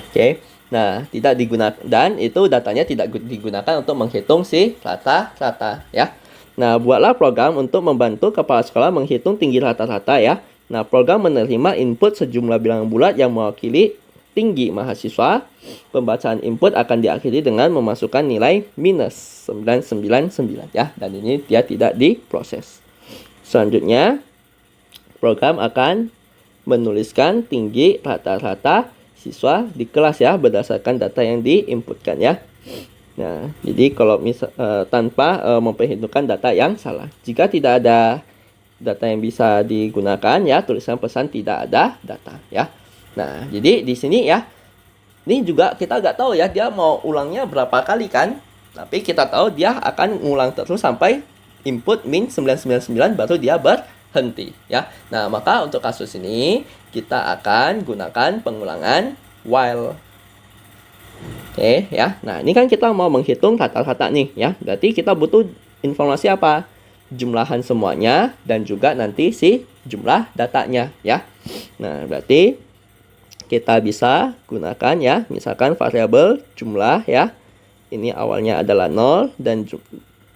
Oke. Nah, tidak digunakan dan itu datanya tidak digunakan untuk menghitung si rata-rata ya. Nah, buatlah program untuk membantu kepala sekolah menghitung tinggi rata-rata ya. Nah, program menerima input sejumlah bilangan bulat yang mewakili tinggi mahasiswa. Pembacaan input akan diakhiri dengan memasukkan nilai minus 999 ya, dan ini dia tidak diproses. Selanjutnya program akan menuliskan tinggi rata-rata siswa di kelas ya berdasarkan data yang diinputkan ya. Nah, jadi kalau tanpa memperhitungkan data yang salah. Jika tidak ada data yang bisa digunakan ya, tuliskan pesan tidak ada data ya. Nah, jadi di sini ya, ini juga kita nggak tahu ya dia mau ulangnya berapa kali kan. Tapi kita tahu dia akan ngulang terus sampai input min 999 baru dia berhenti ya. Nah, maka untuk kasus ini kita akan gunakan pengulangan while. Oke ya. Nah, ini kan kita mau menghitung rata-rata nih ya. Berarti kita butuh informasi apa? Jumlahan semuanya dan juga nanti si jumlah datanya ya. Nah, berarti kita bisa gunakan ya, misalkan variabel jumlah ya. Ini awalnya adalah 0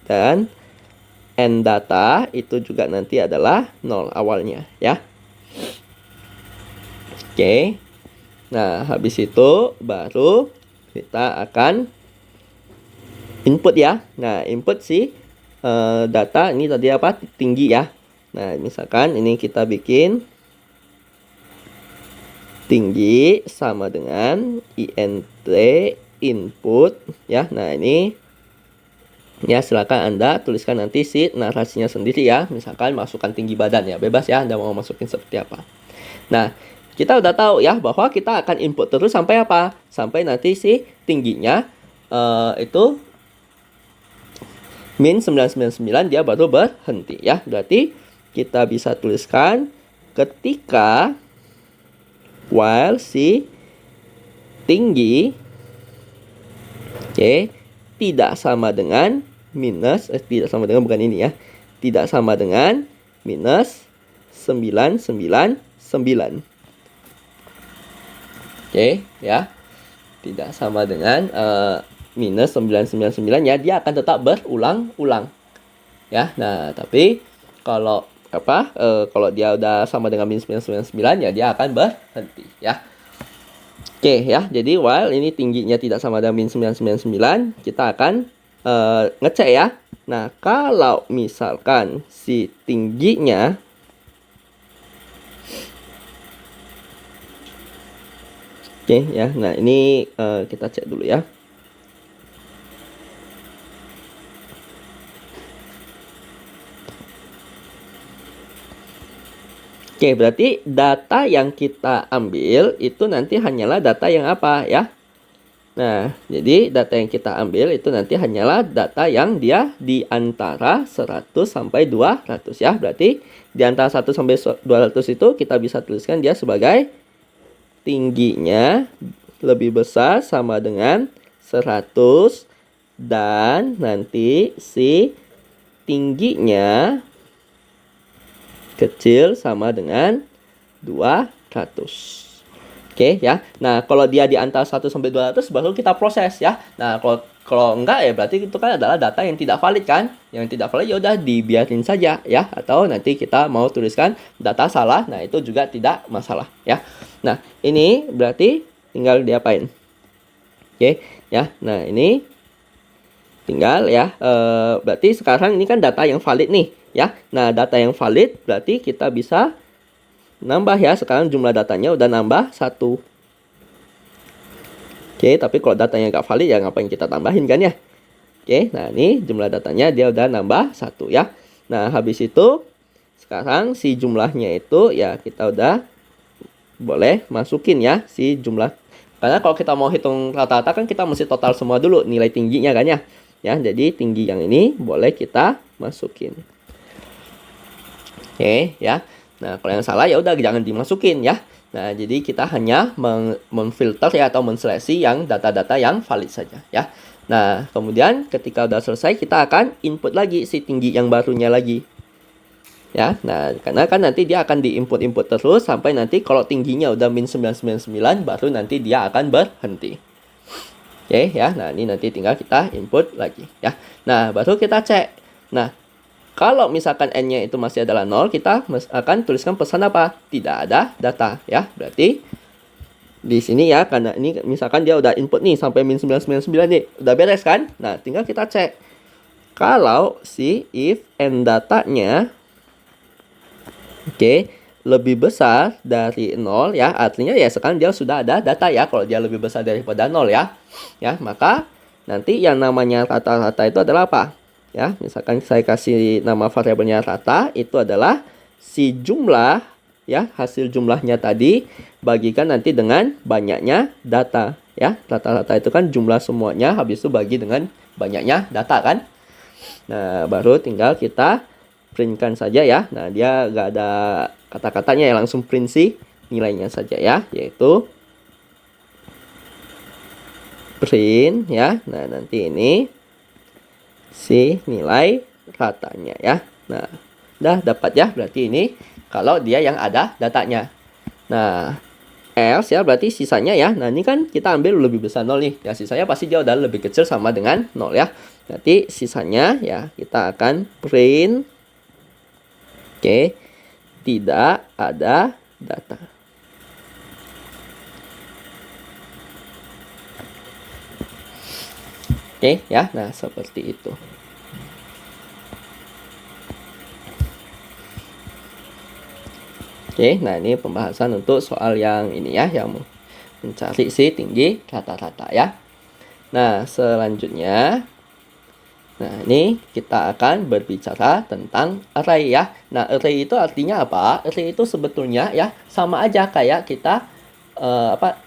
dan n data itu juga nanti adalah 0 awalnya ya. Oke. Nah, habis itu baru kita akan input ya. Nah, input si data ini tadi apa? Tinggi ya. Nah, misalkan ini kita bikin tinggi sama dengan int input ya. Nah, ini ya silakan Anda tuliskan nanti si narasinya sendiri ya. Misalkan masukkan tinggi badan ya, bebas ya Anda mau masukin seperti apa. Nah, kita udah tahu ya bahwa kita akan input terus sampai apa? Sampai nanti si tingginya itu min 999 dia baru berhenti ya. Berarti kita bisa tuliskan ketika while si tinggi tidak sama dengan minus tidak sama dengan bukan ini ya. Tidak sama dengan minus 999. Ya. Tidak sama dengan minus 999 ya, dia akan tetap berulang-ulang. Ya. Nah, tapi kalau kalau dia udah sama dengan minus 999 ya dia akan berhenti ya. Ya. Jadi while ini tingginya tidak sama dengan min 999, kita akan ngecek ya. Nah, kalau misalkan si tingginya ya. Nah, ini kita cek dulu ya. Berarti data yang kita ambil itu nanti hanyalah data yang apa ya? Nah, jadi data yang kita ambil itu nanti hanyalah data yang dia di antara 100 sampai 200 ya. Berarti di antara 100 sampai 200 itu kita bisa tuliskan dia sebagai tingginya lebih besar sama dengan 100 dan nanti si tingginya kecil sama dengan 200. Ya. Nah, kalau dia di antara 1 sampai 200 baru kita proses ya. Nah, kalau enggak ya berarti itu kan adalah data yang tidak valid kan? Yang tidak valid ya udah dibiarin saja ya, atau nanti kita mau tuliskan data salah. Nah, itu juga tidak masalah ya. Nah, ini berarti tinggal diapain? Ya. Nah, ini tinggal ya, berarti sekarang ini kan data yang valid nih ya. Nah, data yang valid berarti kita bisa nambah ya. Sekarang jumlah datanya udah nambah 1. Tapi kalau datanya nggak valid ya ngapain kita tambahin kan ya. Nah ini jumlah datanya dia udah nambah 1 ya. Nah, habis itu sekarang si jumlahnya itu ya kita udah boleh masukin ya si jumlah. Karena kalau kita mau hitung rata-rata kan kita mesti total semua dulu nilai tingginya kan ya. Jadi tinggi yang ini boleh kita masukin. Ya. Nah, kalau yang salah ya udah jangan dimasukin ya. Nah, jadi kita hanya memfilter ya atau menseleksi yang data-data yang valid saja ya. Nah, kemudian ketika udah selesai kita akan input lagi si tinggi yang barunya lagi. Ya. Nah, karena kan nanti dia akan diinput terus sampai nanti kalau tingginya udah min 999 baru nanti dia akan berhenti. Ya. Nah, ini nanti tinggal kita input lagi ya. Nah, baru kita cek. Nah, kalau misalkan n-nya itu masih adalah 0, kita akan tuliskan pesan apa? Tidak ada data ya. Berarti di sini ya, karena ini misalkan dia udah input nih sampai min 999 nih, udah beres kan? Nah, tinggal kita cek. Kalau si if n datanya lebih besar dari 0 ya, artinya ya sekarang dia sudah ada data ya. Kalau dia lebih besar daripada 0 ya, maka nanti yang namanya rata-rata itu adalah apa? Ya, misalkan saya kasih nama variabelnya rata, itu adalah si jumlah ya, hasil jumlahnya tadi bagikan nanti dengan banyaknya data ya. Rata-rata itu kan jumlah semuanya, habis itu bagi dengan banyaknya data kan. Nah, baru tinggal kita printkan saja ya. Nah, dia nggak ada kata-katanya ya, langsung print si nilainya saja ya, yaitu print ya. Nah, nanti ini si nilai ratanya ya. Nah, udah dapat ya. Berarti ini kalau dia yang ada datanya. Nah, else ya, berarti sisanya ya. Nah, ini kan kita ambil lebih besar 0 nih. Ya, sisanya pasti dia udah lebih kecil sama dengan 0 ya. Berarti sisanya ya kita akan print oke, tidak ada data. Oke ya, nah seperti itu. Oke, nah ini pembahasan untuk soal yang ini ya, yang mencari si tinggi rata-rata ya. Nah, selanjutnya, nah ini kita akan berbicara tentang array ya. Nah, array itu artinya apa? Array itu sebetulnya ya sama aja kayak kita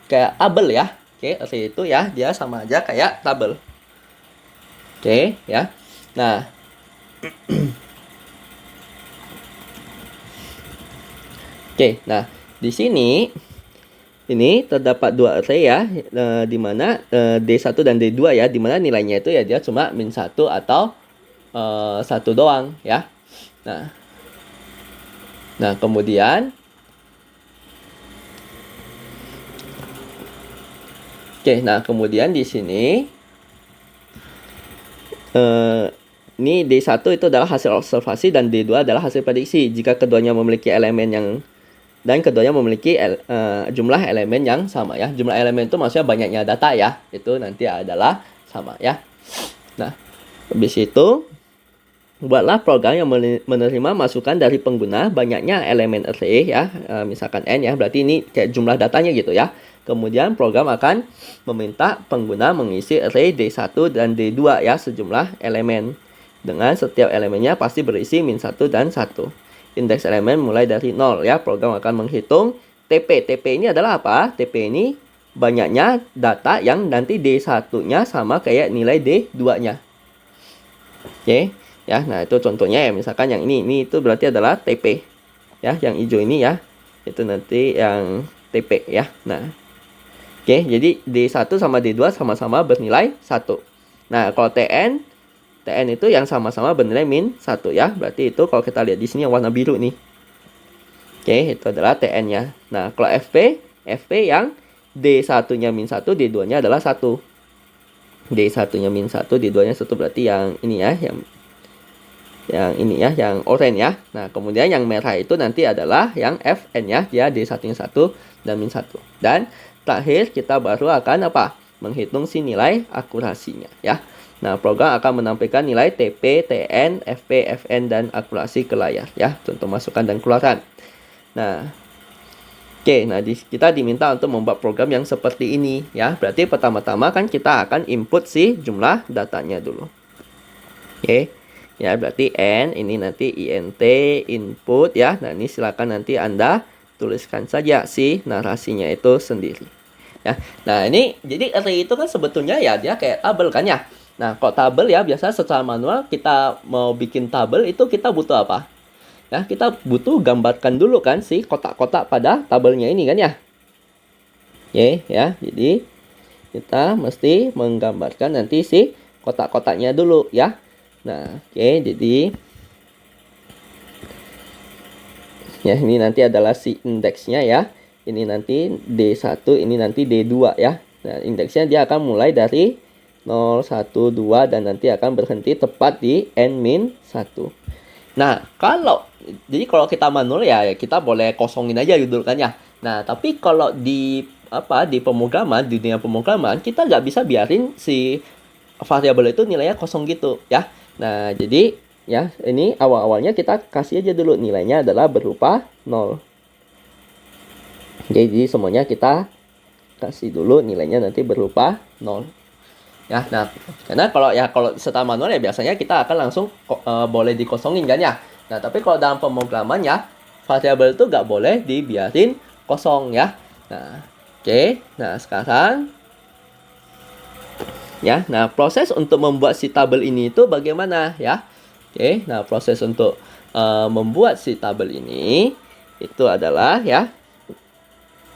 kayak tabel ya. Oke, array itu ya dia sama aja kayak tabel. Oke, ya. Nah, oke, nah di sini ini terdapat dua array ya, di mana D1 dan D2 ya, di mana nilainya itu ya dia cuma -1 atau 1 doang ya. Nah, kemudian nah kemudian di sini ini D1 itu adalah hasil observasi dan D2 adalah hasil prediksi. Jika keduanya memiliki elemen yang dan keduanya memiliki jumlah elemen yang sama ya. Jumlah elemen itu maksudnya banyaknya data ya. Itu nanti adalah sama ya. Nah, habis itu buatlah program yang menerima masukan dari pengguna banyaknya elemen array ya. Misalkan n ya, berarti ini kayak jumlah datanya gitu ya. Kemudian program akan meminta pengguna mengisi array D1 dan D2 ya, sejumlah elemen. Dengan setiap elemennya pasti berisi -1 dan 1. Indeks elemen mulai dari 0 ya. Program akan menghitung TP. TP ini adalah apa? TP ini banyaknya data yang nanti D1-nya sama kayak nilai D2-nya. Oke. Ya, nah itu contohnya ya, misalkan yang ini itu berarti adalah TP. Ya, yang hijau ini ya. Itu nanti yang TP ya. Nah, oke, jadi D1 sama D2 sama-sama bernilai 1. Nah, kalau TN itu yang sama-sama bernilai -1 ya. Berarti itu kalau kita lihat di sini yang warna biru nih. Oke, itu adalah TN-nya. Nah, kalau FP yang D1-nya -1, D2-nya adalah 1. D1-nya -1, D2-nya 1 berarti yang ini ya, yang ini ya, yang oranye ya. Nah, kemudian yang merah itu nanti adalah yang FN ya, dia D1-nya 1 dan -1. Dan terakhir kita baru akan menghitung si nilai akurasinya ya. Nah, program akan menampilkan nilai TP, TN, FP, FN, dan akurasi ke layar ya, contoh masukan dan keluaran. Nah, oke, nah kita diminta untuk membuat program yang seperti ini ya. Berarti pertama-tama kan kita akan input si jumlah datanya dulu. Oke. Ya, berarti N ini nanti INT input ya. Nah, ini silakan nanti Anda tuliskan saja si narasinya itu sendiri. Ya. Nah, ini jadi array itu kan sebetulnya ya dia kayak tabel kan ya. Nah, kok tabel ya biasa secara manual kita mau bikin tabel itu kita butuh apa? Ya, kita butuh gambarkan dulu kan si kotak-kotak pada tabelnya ini kan ya. Oke, ya. Jadi kita mesti menggambarkan nanti si kotak-kotaknya dulu ya. Nah, oke, jadi ya ini nanti adalah si indeksnya ya. Ini nanti D1, ini nanti D2 ya. Nah, indeksnya dia akan mulai dari 0, 1, 2 dan nanti akan berhenti tepat di N-1. Nah, jadi kalau kita manual ya kita boleh kosongin aja gitu kan ya. Nah, tapi kalau di pemrograman, di dunia pemrograman kita nggak bisa biarin si variabel itu nilainya kosong gitu ya. Nah, jadi ya ini awal-awalnya kita kasih aja dulu nilainya adalah berupa 0. Jadi semuanya kita kasih dulu nilainya nanti berupa 0. Ya, nah karena kalau setelah manual ya biasanya kita akan langsung boleh dikosongin kan ya. Nah, tapi kalau dalam pemrograman ya variabel itu nggak boleh dibiarin kosong ya. Nah, oke. Nah, sekarang ya, nah proses untuk membuat si tabel ini itu bagaimana ya? Oke, nah proses untuk membuat si tabel ini itu adalah ya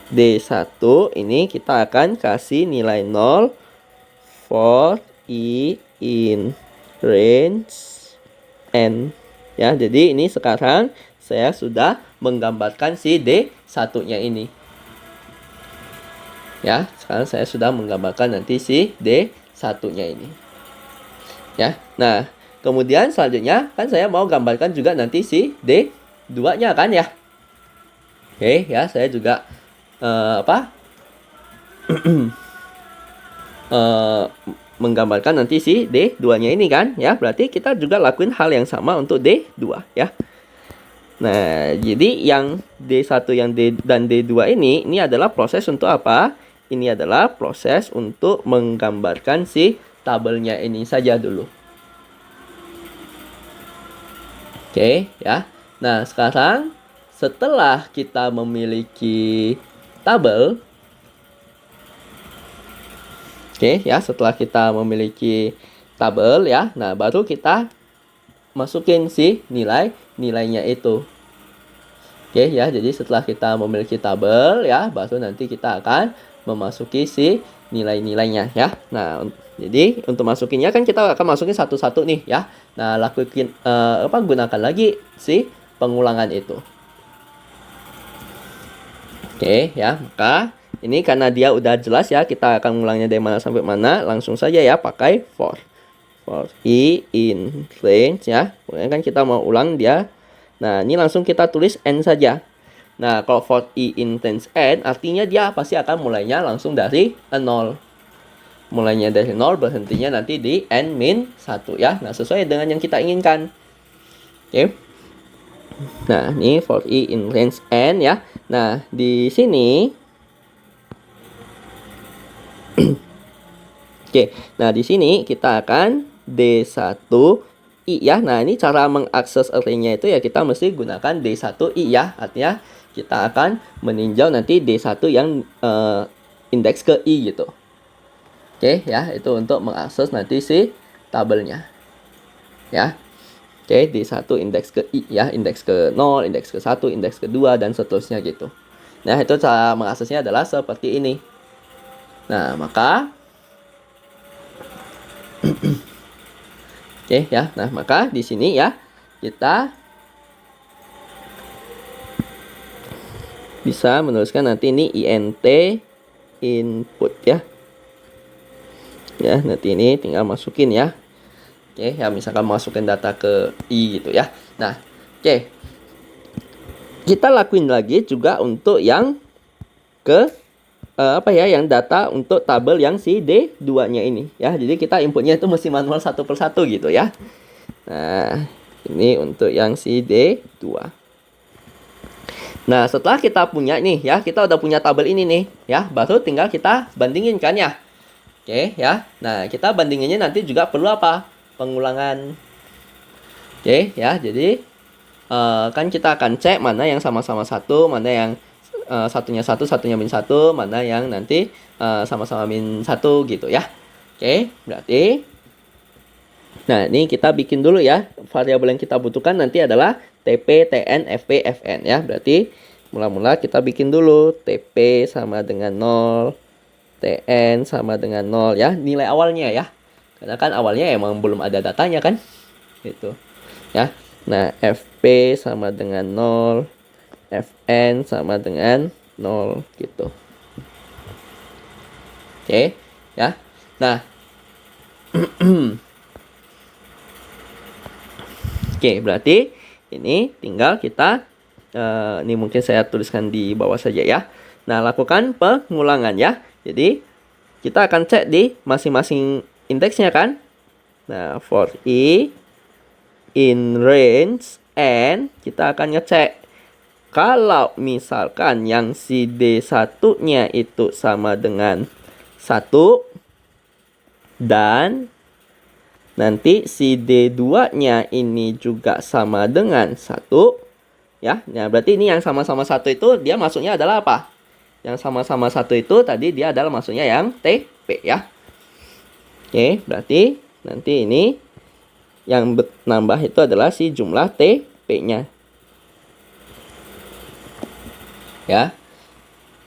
D1 ini kita akan kasih nilai 0 for I in range N ya. Jadi ini sekarang saya sudah menggambarkan si D1-nya ini. Ya, sekarang saya sudah menggambarkan nanti si D1-nya ini. Ya. Nah, kemudian selanjutnya kan saya mau gambarkan juga nanti si D2-nya kan ya. Oke, ya, saya juga menggambarkan nanti si D2-nya ini kan ya. Berarti kita juga lakuin hal yang sama untuk D2 ya. Nah, jadi yang D1 yang dan D2 ini adalah proses untuk apa? Ini adalah proses untuk menggambarkan si tabelnya ini saja dulu. Oke, ya. Nah, sekarang setelah kita memiliki tabel, oke, ya, setelah kita memiliki tabel ya, nah baru kita masukin si nilainya itu. Oke ya, jadi setelah kita memiliki tabel ya, baru nanti kita akan memasuki si nilai-nilainya ya. Nah, jadi untuk masukinnya kan kita akan masukin satu-satu nih ya. Nah, gunakan lagi si pengulangan itu. Oke ya, maka ini karena dia udah jelas ya, kita akan mengulangnya dari mana sampai mana, langsung saja ya pakai for i in range ya. Kemudian kan kita mau ulang dia. Nah, ini langsung kita tulis n saja. Nah, kalau for i in range n artinya dia pasti akan mulainya langsung dari 0. Mulainya dari 0, berhentinya nanti di n-1 ya. Nah, sesuai dengan yang kita inginkan. Oke. Nah, ini for i in range n ya. Nah, di sini Oke. Nah, di sini kita akan D1i ya. Nah, ini cara mengakses array-nya itu ya kita mesti gunakan D1i ya. Artinya kita akan meninjau nanti D1 yang indeks ke i gitu. Oke ya, itu untuk mengakses nanti si tabelnya. Ya. Oke, D1 indeks ke i ya, indeks ke 0, indeks ke 1, indeks ke 2 dan seterusnya gitu. Nah, itu cara mengaksesnya adalah seperti ini. Nah, maka Oke ya. Nah, maka di sini ya kita bisa menuliskan nanti ini int input ya. Ya, nanti ini tinggal masukin ya. Oke, ya misalkan masukin data ke i gitu ya. Nah, oke. Kita lakuin lagi juga untuk yang ke yang data untuk tabel yang si D2-nya ini ya. Jadi kita inputnya itu mesti manual satu persatu gitu ya. Nah, ini untuk yang si D2. Nah, setelah kita punya nih ya, kita udah punya tabel ini nih ya, baru tinggal kita bandingin kan ya. Oke ya. Nah, kita bandinginnya nanti juga perlu apa? Pengulangan. Oke ya. Jadi kan kita akan cek mana yang sama-sama satu, mana yang satunya 1, satunya -1, mana yang nanti sama-sama -1 gitu ya. Oke, berarti nah, ini kita bikin dulu ya. Variabel yang kita butuhkan nanti adalah TP, TN, FP, FN ya. Berarti mula-mula kita bikin dulu TP sama dengan 0, TN sama dengan 0 ya. Nilai awalnya ya. Karena kan awalnya emang belum ada datanya kan. Gitu. Ya. Nah, FP sama dengan 0, Fn sama dengan 0 gitu. Oke, ya. Nah. Oke, berarti ini tinggal kita ini mungkin saya tuliskan di bawah saja ya. Nah, lakukan pengulangan ya. Jadi kita akan cek di masing-masing indeksnya kan. Nah, for i in range n kita akan ngecek kalau misalkan yang si D1-nya itu sama dengan 1 dan nanti si D2-nya ini juga sama dengan 1 ya. Nah, berarti ini yang sama-sama 1 itu dia masuknya adalah apa? Yang sama-sama 1 itu tadi dia adalah masuknya yang TP ya. Oke, berarti nanti ini yang nambah itu adalah si jumlah TP-nya. Ya.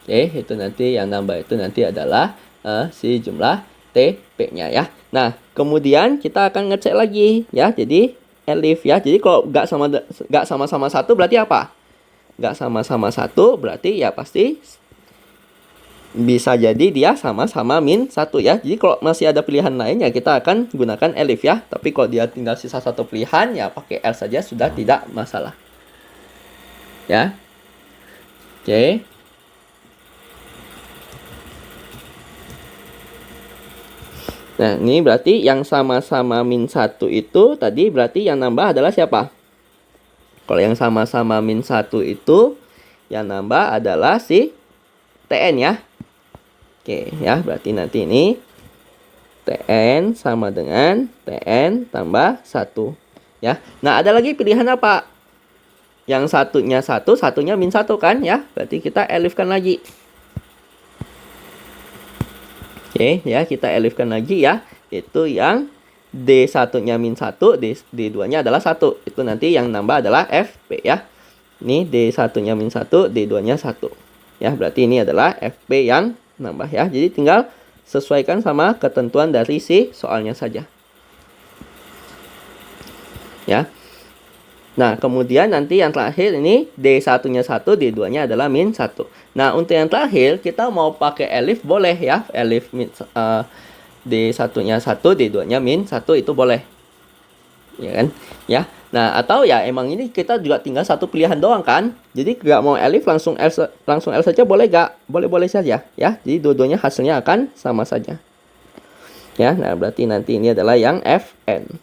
Oke, itu nanti yang nambah itu nanti adalah si jumlah TP-nya ya. Nah, kemudian kita akan ngecek lagi ya. Jadi elif ya. Jadi kalau nggak sama-sama 1 berarti apa? Nggak sama-sama 1 berarti ya pasti bisa jadi dia sama-sama min 1 ya. Jadi kalau masih ada pilihan lain ya kita akan gunakan elif ya. Tapi kalau dia tinggal sisa satu pilihan ya pakai L saja sudah tidak masalah. Ya. Oke. Nah, ini berarti yang sama-sama min 1 itu tadi berarti yang nambah adalah siapa? Kalau yang sama-sama min 1 itu yang nambah adalah si TN ya. Oke, ya berarti nanti ini TN sama dengan TN tambah 1 ya. Nah, ada lagi pilihan apa? Yang satunya 1, satunya min 1 kan ya. Berarti kita elifkan lagi. Oke, ya kita elifkan lagi ya. Itu yang D1-nya min 1, D2-nya adalah 1. Itu nanti yang nambah adalah FP ya. Ini D1-nya min 1, D2-nya 1. Ya, berarti ini adalah FP yang nambah ya. Jadi tinggal sesuaikan sama ketentuan dari si soalnya saja. Ya. Nah, kemudian nanti yang terakhir ini D1-nya 1, D2-nya adalah min 1. Nah, untuk yang terakhir kita mau pakai elif boleh ya. Elif min, D1-nya 1, D2-nya min 1 itu boleh. Ya kan? Ya. Nah, atau ya emang ini kita juga tinggal satu pilihan doang kan. Jadi nggak mau elif langsung L saja boleh nggak? Boleh-boleh saja ya. Jadi dua-duanya hasilnya akan sama saja. Ya, nah berarti nanti ini adalah yang Fn.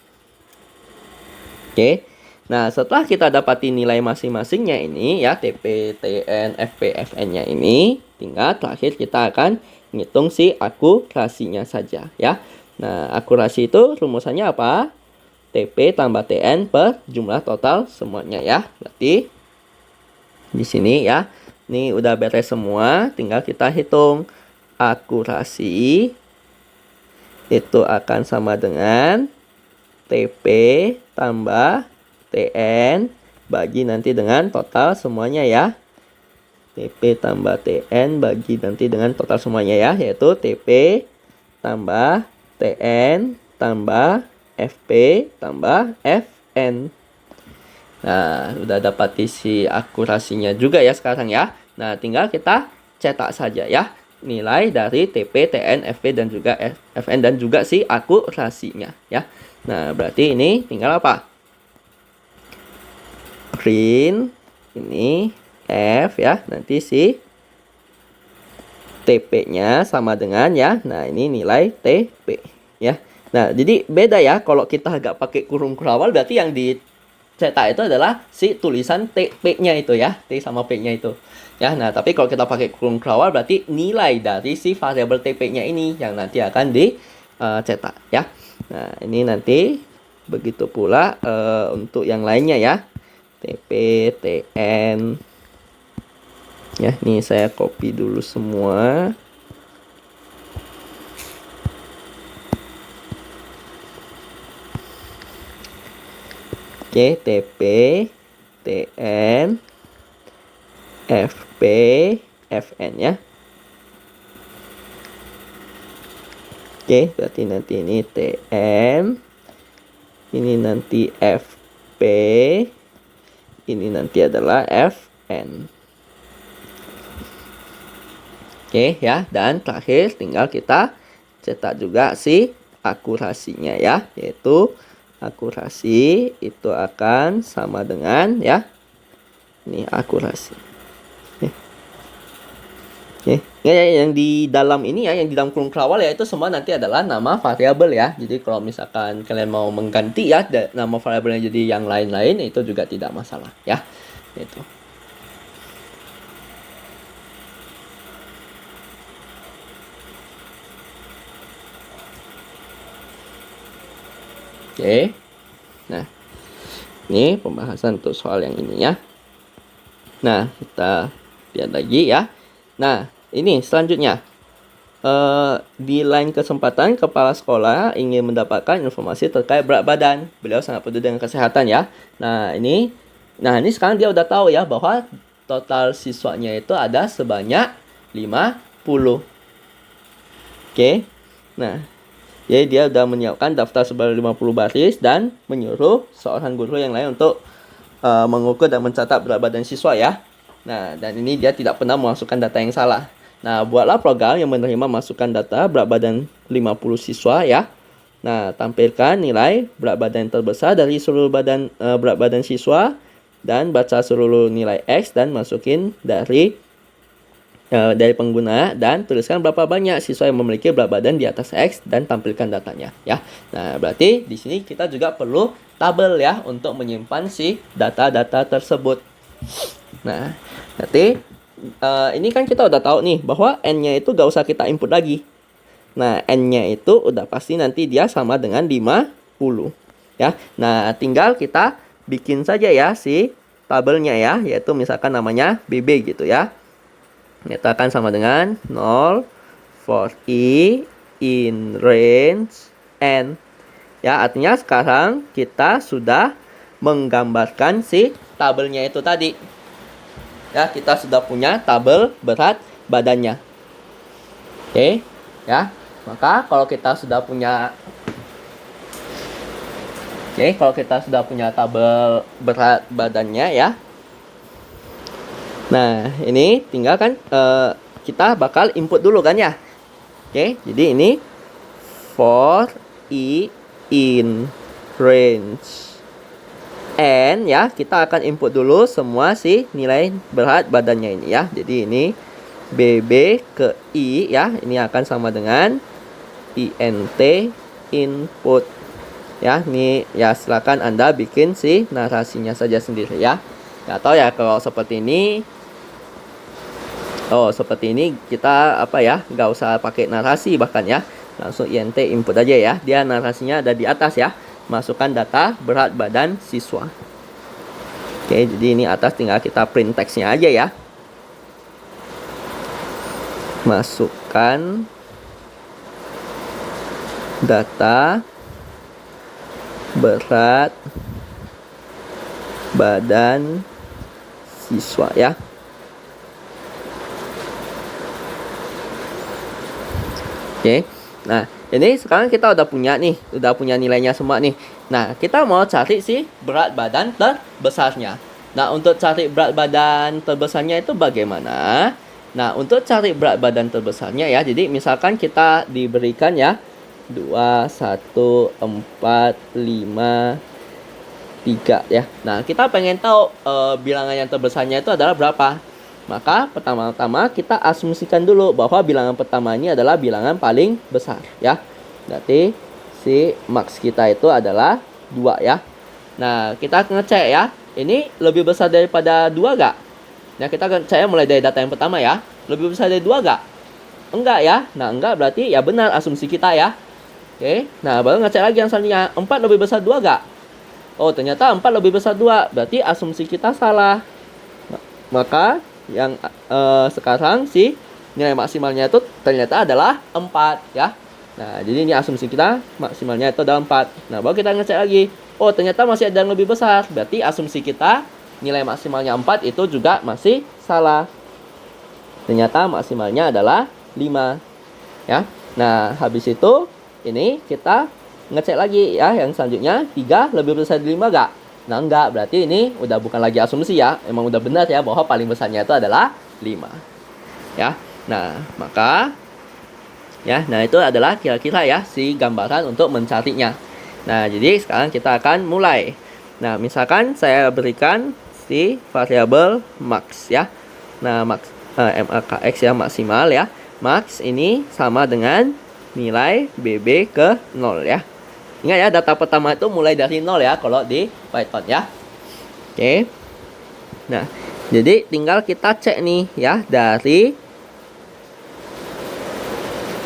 Oke. Nah, setelah kita dapati nilai masing-masingnya ini ya, TP, TN, FP, Fn-nya ini, tinggal terakhir kita akan ngitung si akurasinya saja ya. Nah, akurasi itu rumusannya apa? TP tambah TN per jumlah total semuanya ya. Berarti di sini ya, ini udah beres semua, tinggal kita hitung akurasi itu akan sama dengan TP tambah TN bagi nanti dengan total semuanya ya. TP tambah TN bagi nanti dengan total semuanya ya, yaitu TP tambah TN tambah FP tambah Fn. Nah, udah dapat isi akurasinya juga ya sekarang ya. Nah, tinggal kita cetak saja ya nilai dari TP, TN, FP dan juga Fn dan juga si akurasinya ya. Nah, berarti ini tinggal apa? Print ini F ya, nanti si TP-nya sama dengan ya. Nah, ini nilai TP ya. Nah, jadi beda ya kalau kita agak pakai kurung kerawal berarti yang dicetak itu adalah si tulisan TP-nya itu ya, T sama P-nya itu. Ya, nah tapi kalau kita pakai kurung kerawal berarti nilai dari si variabel TP-nya ini yang nanti akan dicetak ya. Nah, ini nanti begitu pula untuk yang lainnya ya. TP, TN. Ya, ini saya copy dulu semua. Oke, TP, TN, FP, Fn ya. Oke, berarti nanti ini TN, ini nanti FP, ini nanti adalah Fn. Oke ya, dan terakhir tinggal kita cetak juga si akurasinya ya, yaitu akurasi itu akan sama dengan ya, ini akurasi. Oke, ya, yang di dalam ini ya, yang di dalam kurung kerawal ya itu semua nanti adalah nama variabel ya. Jadi kalau misalkan kalian mau mengganti ya nama variabelnya jadi yang lain-lain itu juga tidak masalah ya. Itu. Oke. Nah, ini pembahasan untuk soal yang ini ya. Nah, kita lihat lagi ya. Nah, ini selanjutnya. Di lain kesempatan, kepala sekolah ingin mendapatkan informasi terkait berat badan. Beliau sangat peduli dengan kesehatan ya. Nah, ini sekarang dia udah tahu ya bahwa total siswanya itu ada sebanyak 50. Oke. Nah, jadi dia udah menyiapkan daftar sebanyak 50 baris dan menyuruh seorang guru yang lain untuk mengukur dan mencatat berat badan siswa ya. Nah, dan ini dia tidak pernah memasukkan data yang salah. Nah, buatlah program yang menerima masukan data berat badan 50 siswa ya. Nah, tampilkan nilai berat badan terbesar dari seluruh berat badan siswa dan baca seluruh nilai X dan masukin dari pengguna dan tuliskan berapa banyak siswa yang memiliki berat badan di atas X dan tampilkan datanya ya. Nah, berarti di sini kita juga perlu tabel ya untuk menyimpan si data-data tersebut. Nah, nanti ini kan kita udah tahu nih bahwa N-nya itu gak usah kita input lagi. Nah, N-nya itu udah pasti nanti dia sama dengan 50 ya. Nah, tinggal kita bikin saja ya si tabelnya ya, yaitu misalkan namanya BB gitu ya. Nyatakan sama dengan 0 for I in range N. Ya, artinya sekarang kita sudah menggambarkan si tabelnya itu tadi. Ya, kita sudah punya tabel berat badannya. Oke, ya. Maka kalau kita sudah punya tabel berat badannya ya. Nah, ini tinggal kan kita bakal input dulu kan ya. Oke, jadi ini for I in range N ya, kita akan input dulu semua si nilai berat badannya ini ya. Jadi ini BB ke I ya, ini akan sama dengan INT input. Ya, ini ya silakan Anda bikin si narasinya saja sendiri ya. Atau ya kalau seperti ini kita nggak usah pakai narasi bahkan ya. Langsung INT input aja ya. Dia narasinya ada di atas ya. Masukkan data berat badan siswa. Oke, jadi ini atas tinggal kita print teksnya aja ya. Masukkan data berat badan siswa ya. Oke. Nah, ini sekarang kita udah punya nilainya semua nih. Nah, kita mau cari si berat badan terbesarnya. Nah, untuk cari berat badan terbesarnya itu bagaimana? Nah, untuk cari berat badan terbesarnya ya, jadi misalkan kita diberikan ya 2, 1, 4, 5, 3 ya. Nah, kita pengen tahu bilangan yang terbesarnya itu adalah berapa. Maka pertama-tama kita asumsikan dulu bahwa bilangan pertama ini adalah bilangan paling besar ya. Berarti si max kita itu adalah 2 ya. Nah, kita ngecek ya. Ini lebih besar daripada 2 gak? Nah, kita ngecek mulai dari data yang pertama ya. Lebih besar dari 2 gak? Enggak ya. Nah, enggak berarti ya benar asumsi kita ya. Oke. Nah, baru ngecek lagi yang selanjutnya. 4 lebih besar 2 gak? Oh, ternyata 4 lebih besar 2. Berarti asumsi kita salah. Maka yang sekarang si nilai maksimalnya itu ternyata adalah 4 ya. Nah, jadi ini asumsi kita maksimalnya itu adalah 4. Nah, baru kita ngecek lagi. Oh, ternyata masih ada yang lebih besar. Berarti asumsi kita nilai maksimalnya 4 itu juga masih salah. Ternyata maksimalnya adalah 5 ya. Nah, habis itu ini kita ngecek lagi ya yang selanjutnya 3 lebih besar dari 5 gak? Nah, enggak, berarti ini udah bukan lagi asumsi ya. Emang udah benar ya bahwa paling besarnya itu adalah 5. Ya. Nah, maka ya, nah itu adalah kira-kira ya si gambaran untuk mencarinya. Nah, jadi sekarang kita akan mulai. Nah, misalkan saya berikan si variabel max ya. Nah, max max ya, maksimal ya. Max ini sama dengan nilai BB ke 0 ya. Ingat ya, data pertama itu mulai dari 0 ya kalau di Python ya. Oke. Nah, jadi tinggal kita cek nih ya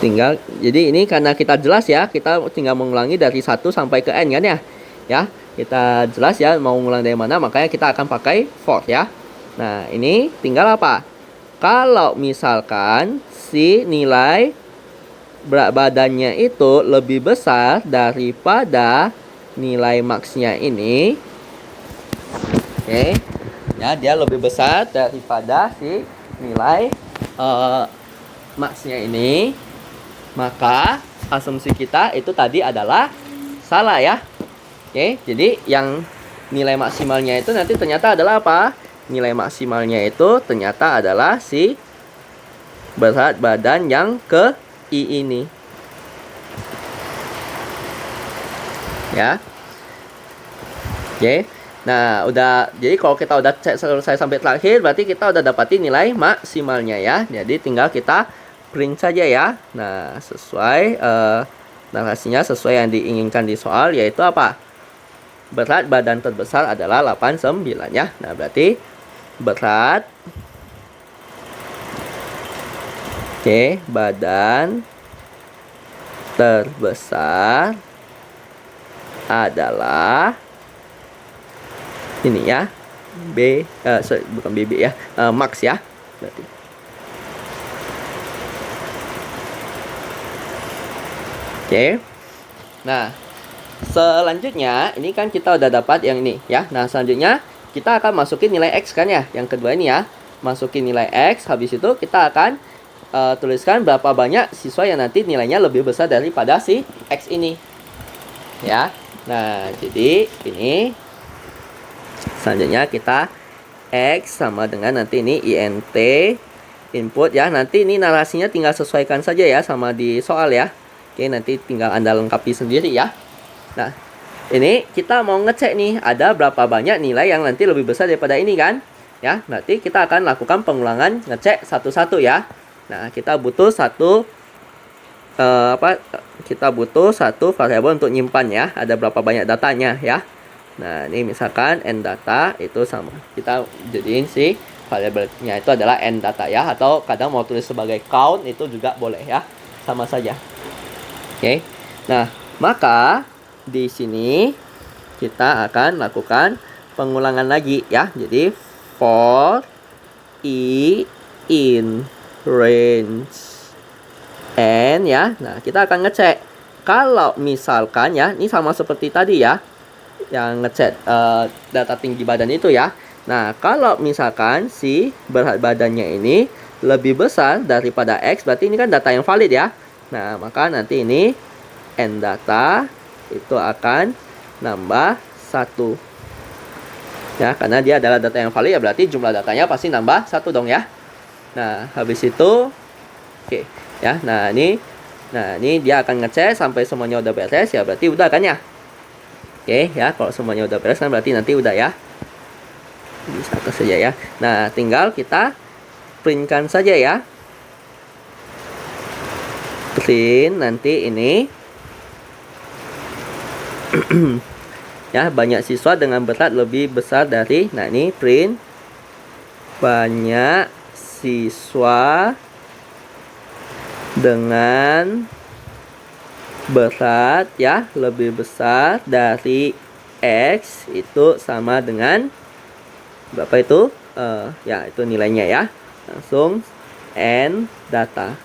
jadi ini karena kita jelas ya, kita tinggal mengulangi dari 1 sampai ke N kan ya. Ya, kita jelas ya mau ngulang dari mana, makanya kita akan pakai for ya. Nah, ini tinggal apa? Kalau misalkan si nilai berat badannya itu lebih besar daripada nilai max-nya ini. Oke. Ya, dia lebih besar daripada si nilai max-nya ini. Maka asumsi kita itu tadi adalah salah ya. Oke, jadi yang nilai maksimalnya itu nanti ternyata adalah apa? Nilai maksimalnya itu ternyata adalah si berat badan yang ke I ini. Ya. Oke. Nah, udah, jadi kalau kita udah cek selesai sampai terakhir, berarti kita udah dapatin nilai maksimalnya ya. Jadi tinggal kita print saja ya. Nah, sesuai narasinya sesuai yang diinginkan di soal, yaitu apa? Berat badan terbesar adalah 89 ya. Nah, berarti berat badan terbesar adalah ini ya, bukan BB ya, max ya, berarti. Nah, selanjutnya ini kan kita udah dapat yang ini ya. Nah, selanjutnya kita akan masukin nilai X kan ya, yang kedua ini ya, masukin nilai X. Habis itu kita akan tuliskan berapa banyak siswa yang nanti nilainya lebih besar daripada si X ini ya. Nah, jadi ini selanjutnya kita X sama dengan nanti ini INT input ya. Nanti ini narasinya tinggal sesuaikan saja ya sama di soal ya. Oke, nanti tinggal Anda lengkapi sendiri ya. Nah, ini kita mau ngecek nih ada berapa banyak nilai yang nanti lebih besar daripada ini kan ya. Nanti kita akan lakukan pengulangan ngecek satu-satu ya. Nah, kita butuh satu kita butuh satu variabel untuk nyimpan ya. Ada berapa banyak datanya ya. Nah, ini misalkan n data itu sama. Kita jadiin si variabelnya itu adalah n data ya, atau kadang mau tulis sebagai count itu juga boleh ya. Sama saja. Oke. Nah, maka di sini kita akan lakukan pengulangan lagi ya. Jadi for I in range n ya. Nah, kita akan ngecek kalau misalkan ya, ini sama seperti tadi ya, yang ngecek data tinggi badan itu ya. Nah, kalau misalkan si berat badannya ini lebih besar daripada X, berarti ini kan data yang valid ya. Nah, maka nanti ini n data itu akan nambah 1 ya, karena dia adalah data yang valid ya, berarti jumlah datanya pasti nambah 1 dong ya. Nah, habis itu oke ya. Nah, ini dia akan ngecek sampai semuanya udah beres ya, berarti udah kan ya. Oke ya, kalau semuanya udah beres kan berarti nanti udah ya. Bisa saja ya. Nah, tinggal kita printkan saja ya. Print nanti ini ya, banyak siswa dengan berat lebih besar dari, nah ini print banyak siswa dengan berat ya lebih besar dari X itu sama dengan berapa itu? Ya, itu nilainya ya. Langsung n data.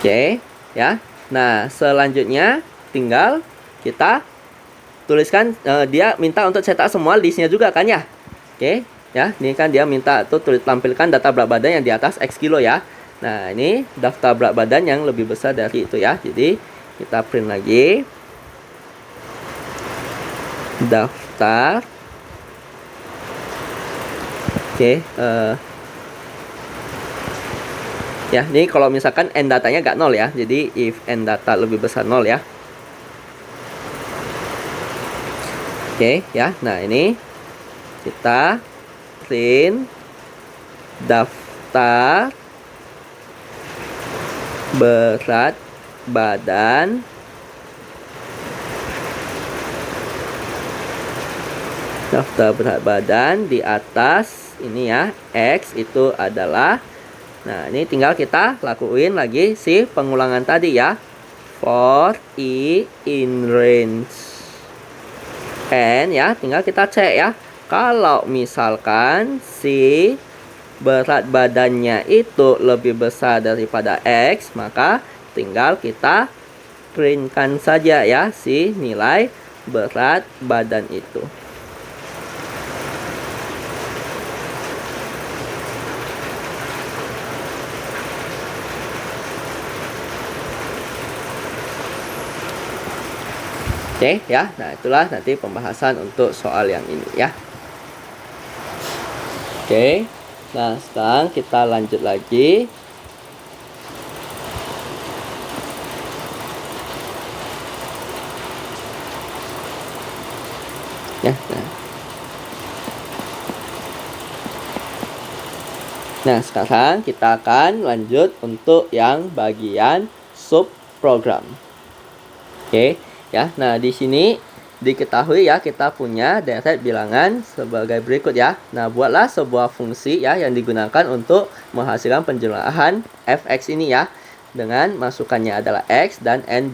Oke ya. Nah, selanjutnya tinggal kita tuliskan, dia minta untuk cetak semua listnya juga kan ya. Oke ya, ini kan dia minta tuh tampilkan data berat badan yang di atas X kilo ya. Nah, ini daftar berat badan yang lebih besar dari itu ya. Jadi kita print lagi daftar. Oke, ya, ini kalau misalkan n datanya nggak 0 ya. Jadi if n data lebih besar 0 ya. Oke ya. Nah, ini kita print daftar berat badan di atas ini ya, X itu adalah. Nah, ini tinggal kita lakuin lagi si pengulangan tadi ya. For I in range n ya, tinggal kita cek ya. Kalau misalkan si berat badannya itu lebih besar daripada X, maka tinggal kita printkan saja ya si nilai berat badan itu. Oke ya, nah itulah nanti pembahasan untuk soal yang ini ya. Oke, Nah, sekarang kita lanjut lagi. Ya, nah, sekarang kita akan lanjut untuk yang bagian subprogram. Oke, ya. Nah, di sini diketahui ya kita punya deret bilangan sebagai berikut ya. Nah, buatlah sebuah fungsi ya yang digunakan untuk menghasilkan penjumlahan fx ini ya. Dengan masukannya adalah x dan n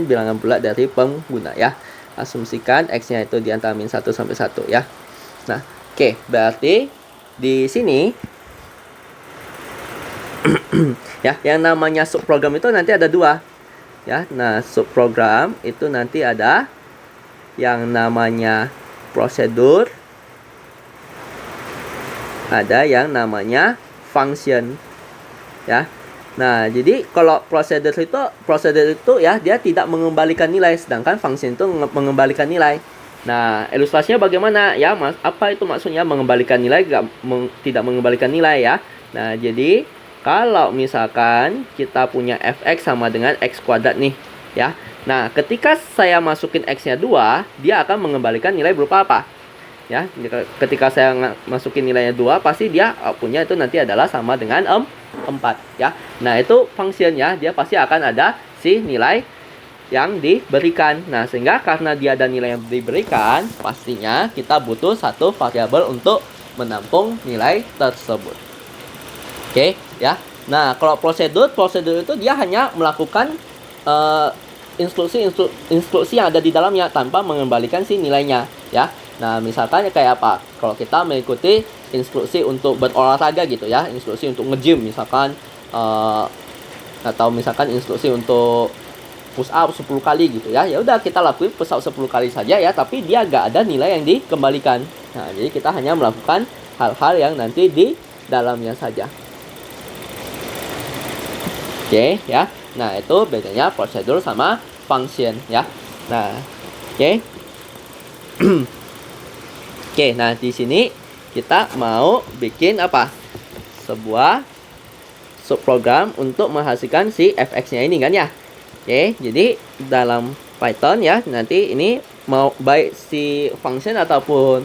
bilangan bulat dari pengguna ya. Asumsikan x-nya itu di antara min 1 sampai 1 ya. Nah, oke, berarti di sini ya, yang namanya subprogram itu nanti ada dua. Ya, nah subprogram itu nanti ada yang namanya prosedur, ada yang namanya function. Ya. Nah, jadi kalau prosedur itu ya dia tidak mengembalikan nilai, sedangkan function itu mengembalikan nilai. Nah, ilustrasinya bagaimana ya, Mas? Apa itu maksudnya mengembalikan nilai, tidak mengembalikan nilai ya? Nah, jadi kalau misalkan kita punya fx sama dengan x kuadrat nih, ya. Nah, ketika saya masukin x-nya 2, dia akan mengembalikan nilai berupa apa? Ya, ketika saya masukin nilainya 2, pasti dia outputnya itu nanti adalah sama dengan 4 ya. Nah, itu fungsinya dia pasti akan ada si nilai yang diberikan. Nah, sehingga karena dia ada nilai yang diberikan, pastinya kita butuh satu variabel untuk menampung nilai tersebut. Oke, ya. Nah, kalau prosedur itu dia hanya melakukan instruksi yang ada di dalamnya tanpa mengembalikan si nilainya, ya. Nah, misalkan kayak apa? Kalau kita mengikuti instruksi untuk berolahraga gitu ya, instruksi untuk nge-gym misalkan, atau misalkan instruksi untuk push up 10 kali gitu ya. Ya udah kita lakuin push up 10 kali saja ya, tapi dia gak ada nilai yang dikembalikan. Nah, jadi kita hanya melakukan hal-hal yang nanti di dalamnya saja. Oke, ya. Nah, itu bedanya prosedur sama function ya. Nah, oke. Oke, nah di sini kita mau bikin apa? Sebuah subprogram untuk menghasilkan si fx-nya ini kan ya. Oke, jadi dalam Python ya, nanti ini mau baik si function ataupun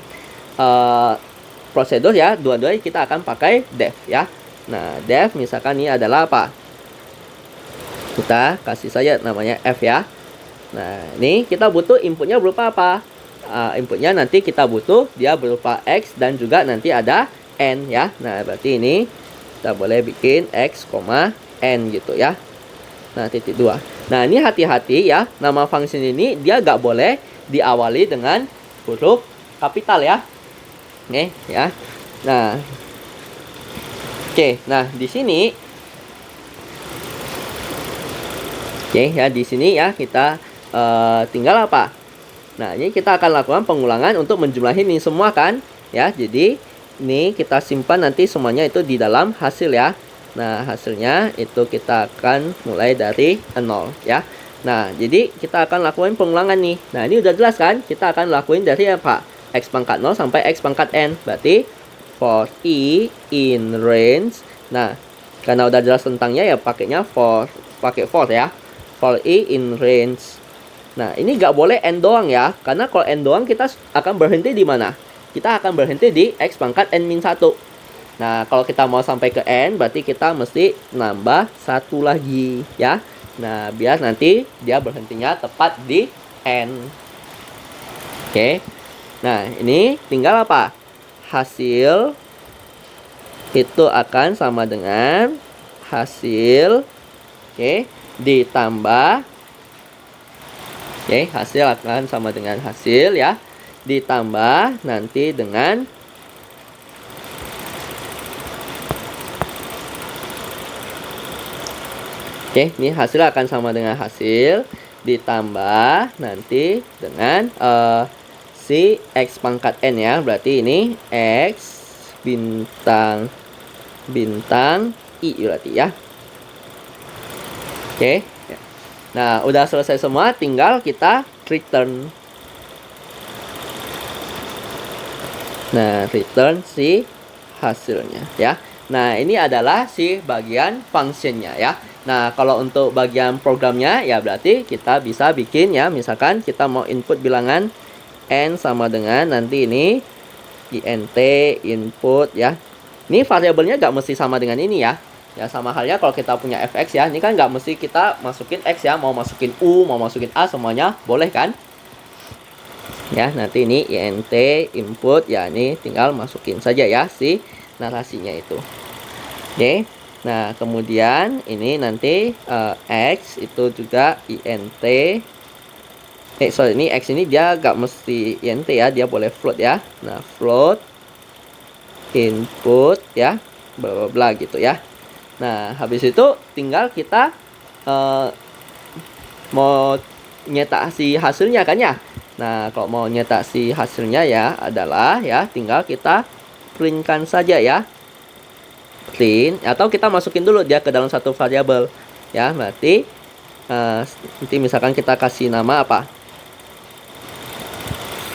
prosedur ya, dua-duanya kita akan pakai def ya. Nah, def misalkan ini adalah apa? Kita kasih saja namanya f ya. Nah, ini kita butuh inputnya berupa apa? Inputnya nanti kita butuh dia berupa x dan juga nanti ada n ya. Nah, berarti ini kita boleh bikin x, n gitu ya. Nah, titik 2. Nah, ini hati-hati ya. Nama function ini dia gak boleh diawali dengan huruf kapital ya. Oke, ya. Nah. Oke, nah di sini ya di sini ya kita tinggal apa? Nah, ini kita akan lakukan pengulangan untuk menjumlahin ini semua kan ya. Jadi ini kita simpan nanti semuanya itu di dalam hasil ya. Nah, hasilnya itu kita akan mulai dari 0 ya. Nah, jadi kita akan lakukan pengulangan nih. Nah, ini udah jelas kan? Kita akan lakuin dari apa? X pangkat 0 sampai X pangkat N. Berarti for i in range. Nah, karena udah jelas tentangnya ya pakainya pakai for ya. For i in range. Nah, ini nggak boleh n doang ya. Karena kalau n doang kita akan berhenti di mana? Kita akan berhenti di X pangkat N-1. Nah, kalau kita mau sampai ke N, berarti kita mesti nambah satu lagi ya. Nah, biar nanti dia berhentinya tepat di N. Oke. Nah, ini tinggal apa? Hasil itu akan sama dengan hasil, ditambah, hasil akan sama dengan hasil ya, ditambah nanti dengan ini hasil akan sama dengan hasil ditambah nanti dengan si X pangkat N ya. Berarti ini X bintang I berarti ya. Nah, udah selesai semua, tinggal kita return. Nah, return si hasilnya ya. Nah, ini adalah si bagian functionnya ya. Nah, kalau untuk bagian programnya ya berarti kita bisa bikin ya, misalkan kita mau input bilangan n sama dengan nanti ini int input ya. Ini variabelnya nggak mesti sama dengan ini ya. Ya sama halnya kalau kita punya fx ya, ini kan nggak mesti kita masukin x ya, mau masukin u, mau masukin a semuanya boleh kan? Ya, nanti ini int input ya, ini tinggal masukin saja ya si narasinya itu. Oke. Nah, kemudian ini nanti x itu juga int ini x ini dia gak mesti int ya, dia boleh float ya. Nah, float input ya, bla bla bla gitu ya. Nah, habis itu tinggal kita mau nyetak si hasilnya kan ya. Nah, kalau mau nyetak si hasilnya ya adalah ya tinggal kita printkan saja ya. Print atau kita masukin dulu dia ke dalam satu variabel ya. Berarti nanti misalkan kita kasih nama apa?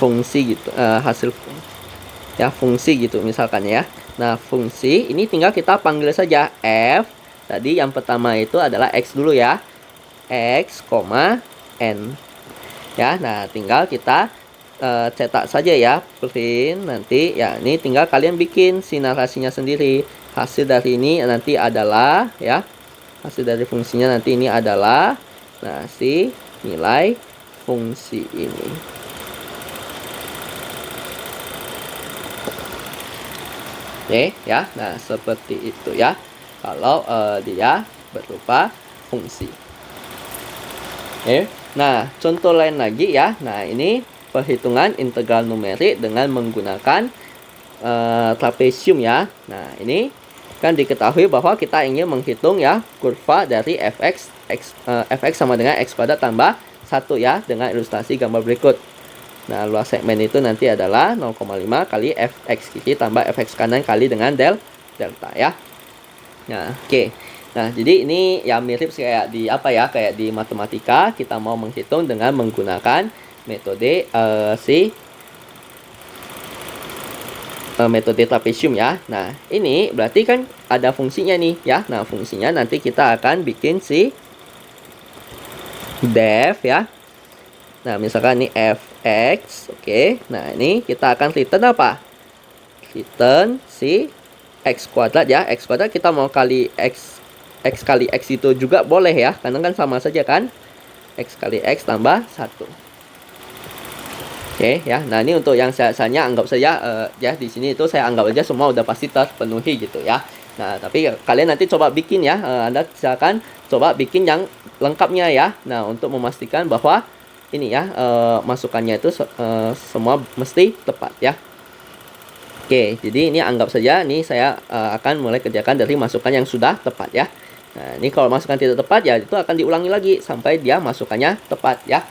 Fungsi gitu, hasil ya fungsi gitu misalkan ya. Nah, fungsi ini tinggal kita panggil saja f. Tadi yang pertama itu adalah x dulu ya. X, n. Ya, nah tinggal kita cetak saja ya print nanti ya, ini tinggal kalian bikin si narasinya sendiri. Hasil dari ini nanti adalah ya, hasil dari fungsinya nanti ini adalah nah si nilai fungsi ini. Oke ya, nah seperti itu ya kalau dia berupa fungsi. Oke. Nah, contoh lain lagi ya. Nah, ini perhitungan integral numerik dengan menggunakan trapesium ya. Nah, ini kan diketahui bahwa kita ingin menghitung ya kurva dari fx sama dengan x kuadrat tambah 1 ya dengan ilustrasi gambar berikut. Nah, luas segmen itu nanti adalah 0,5 kali fx kiri tambah fx kanan kali dengan delta ya. Nah, oke. Nah, jadi ini ya mirip kayak di apa ya? Kayak di matematika kita mau menghitung dengan menggunakan metode metode trapesium ya. Nah, ini berarti kan ada fungsinya nih ya. Nah, fungsinya nanti kita akan bikin si def ya. Nah, misalkan ini fx, oke. Nah, ini kita akan return apa? Return si x kuadrat ya. X kuadrat kita mau kali x kali x itu juga boleh ya, karena kan sama saja kan, x kali x tambah 1. Oke ya, nah ini untuk yang saya anggap saja ya di sini itu saya anggap aja semua udah pasti terpenuhi gitu ya. Nah tapi kalian nanti coba bikin ya, Anda silakan coba bikin yang lengkapnya ya. Nah untuk memastikan bahwa ini ya masukannya itu semua mesti tepat ya. Oke, jadi ini anggap saja nih saya akan mulai kerjakan dari masukan yang sudah tepat ya. Nah, ini kalau masukan tidak tepat ya itu akan diulangi lagi sampai dia masukannya tepat ya.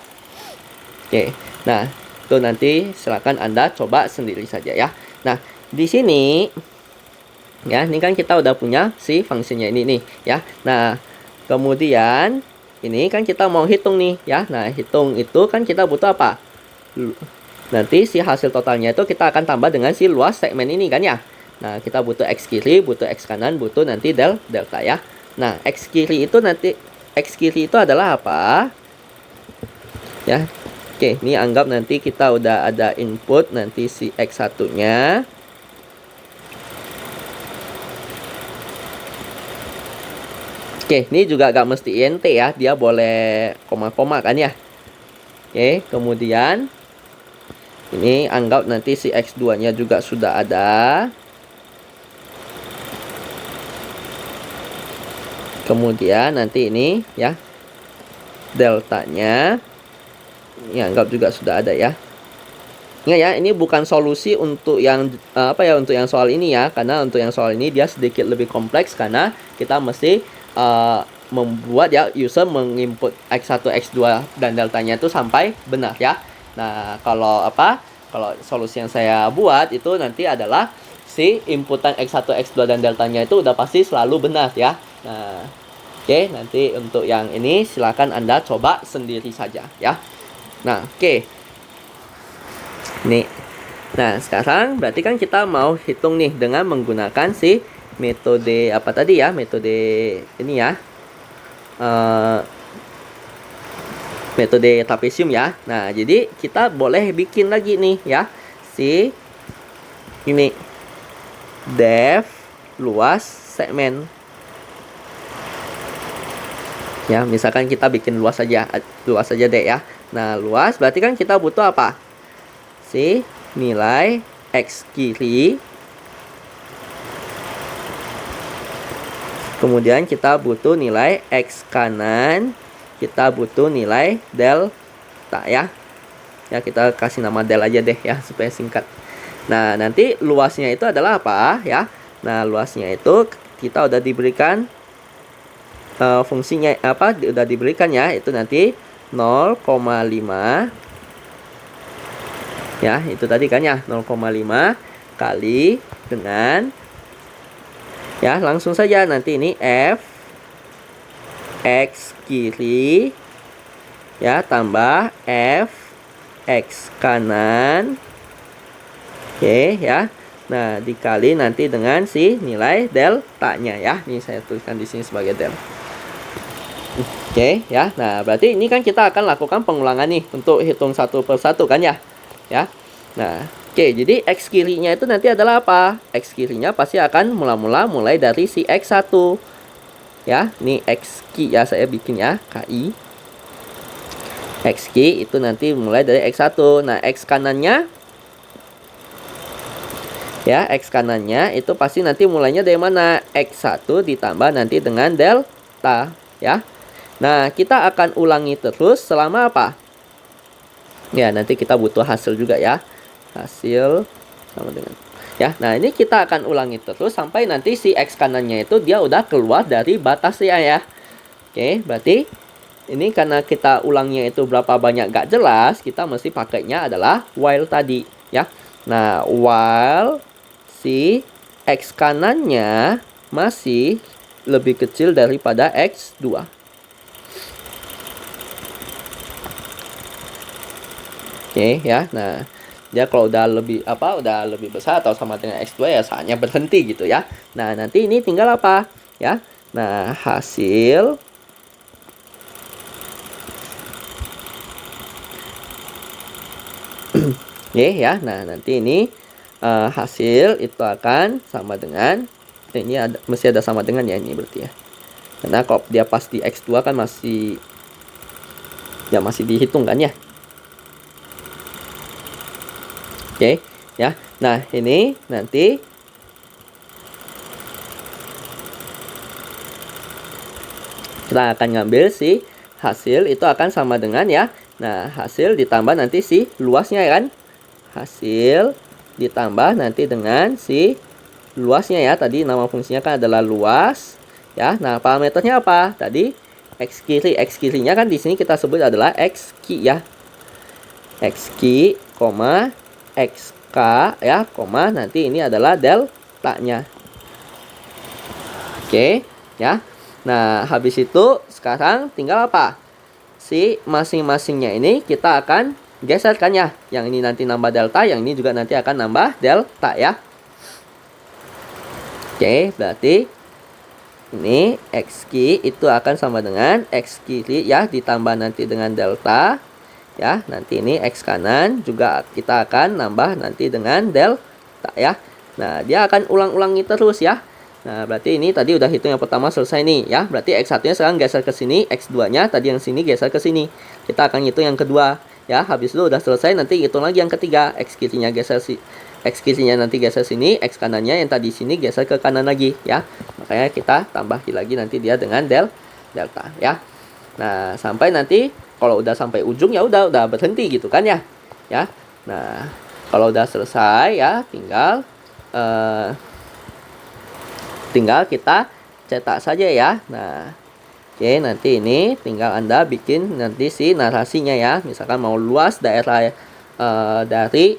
Oke. Nah, itu nanti silakan Anda coba sendiri saja ya. Nah, di sini ya, ini kan kita udah punya si fungsinya ini nih ya. Nah, kemudian ini kan kita mau hitung nih ya. Nah, hitung itu kan kita butuh apa? Nanti si hasil totalnya itu kita akan tambah dengan si luas segmen ini kan ya. Nah, kita butuh x kiri, butuh x kanan, butuh nanti delta ya. Nah, x kiri itu adalah apa? Ya. Oke, ini anggap nanti kita udah ada input nanti si x satunya. Oke, ini juga gak mesti int ya, dia boleh koma-koma kan ya. Oke, kemudian ini anggap nanti si x2-nya juga sudah ada. Kemudian nanti ini ya deltanya ini anggap juga sudah ada ya. Ingat ya, ini bukan solusi untuk yang untuk yang soal ini ya, karena untuk yang soal ini dia sedikit lebih kompleks karena kita mesti membuat ya user menginput x1, x2 dan deltanya itu sampai benar ya. Nah, kalau solusi yang saya buat itu nanti adalah si inputan x1, x2 dan deltanya itu udah pasti selalu benar ya. Nah, oke, nanti untuk yang ini silakan Anda coba sendiri saja ya. Nah, oke. Nih. Nah, sekarang berarti kan kita mau hitung nih dengan menggunakan si metode apa tadi ya? Metode ini ya. Metode trapesium ya. Nah, jadi kita boleh bikin lagi nih ya. Si ini depth luas segmen. Ya, misalkan kita bikin luas saja deh ya. Nah, luas berarti kan kita butuh apa? Si nilai X kiri. Kemudian kita butuh nilai X kanan. Kita butuh nilai delta ya. Ya, kita kasih nama del aja deh ya supaya singkat. Nah, nanti luasnya itu adalah apa ya? Nah, luasnya itu kita udah diberikan fungsinya apa? Udah diberikan ya, itu nanti 0,5 ya, itu tadi kan ya 0,5 kali dengan ya, langsung saja nanti ini F X kiri ya tambah F X kanan. Oke ya. Nah, dikali nanti dengan si nilai deltanya ya. Ini saya tuliskan di sini sebagai del. Oke ya. Nah, berarti ini kan kita akan lakukan pengulangan nih untuk hitung satu per satu kan ya. Ya. Nah, oke, jadi X kirinya itu nanti adalah apa? X kirinya pasti akan mulai dari si X1. Ya, ini X ki ya, saya bikin ya, KI. X ki itu nanti mulai dari X1. Nah, X kanannya ya, X kanannya itu pasti nanti mulainya dari mana? X1 ditambah nanti dengan delta ya. Nah, kita akan ulangi terus selama apa? Ya, nanti kita butuh hasil juga ya. Hasil sama dengan ya. Nah, ini kita akan ulangi terus sampai nanti si X kanannya itu dia udah keluar dari batasnya ya. Oke, berarti ini karena kita ulangnya itu berapa banyak gak jelas, kita mesti pakainya adalah while tadi ya. Nah, while si X kanannya masih lebih kecil daripada X2. Oke ya. Nah, dia kalau udah lebih besar atau sama dengan X2 ya saatnya berhenti gitu ya. Nah, nanti ini tinggal apa ya? Nah, hasil oke ya. Nah, nanti ini hasil itu akan sama dengan ini mesti ada sama dengan ya ini berarti ya. Karena kalau dia pas di X2 kan masih dihitung kan ya. Oke ya. Nah, ini nanti kita akan ngambil si hasil itu akan sama dengan ya. Nah, hasil ditambah nanti si luasnya kan. Hasil ditambah nanti dengan si luasnya ya. Tadi nama fungsinya kan adalah luas ya. Nah, parameternya apa? Tadi X kiri, X kirinya kan di sini kita sebut adalah X ki ya. X ki, XK ya, nanti ini adalah deltanya. Oke ya. Nah, habis itu sekarang tinggal apa? Si masing-masingnya ini kita akan geserkan ya. Yang ini nanti nambah delta, yang ini juga nanti akan nambah delta ya. Oke, berarti ini X ki itu akan sama dengan X kiri ya, ditambah nanti dengan delta. Ya, nanti ini X kanan juga kita akan nambah nanti dengan delta ya. Nah, dia akan ulang-ulangi terus ya. Nah, berarti ini tadi udah hitung yang pertama selesai nih ya. Berarti X1-nya sekarang geser ke sini, X2-nya tadi yang sini geser ke sini. Kita akan hitung yang kedua ya. Habis itu udah selesai, nanti hitung lagi yang ketiga. X kirinya nanti geser sini, X kanannya yang tadi sini geser ke kanan lagi ya. Makanya kita tambah lagi nanti dia dengan delta ya. Nah, sampai nanti kalau udah sampai ujung ya udah berhenti gitu kan ya. Ya. Nah, kalau udah selesai ya tinggal kita cetak saja ya. Nah, oke, nanti ini tinggal Anda bikin nanti si narasinya ya. Misalkan mau luas daerah dari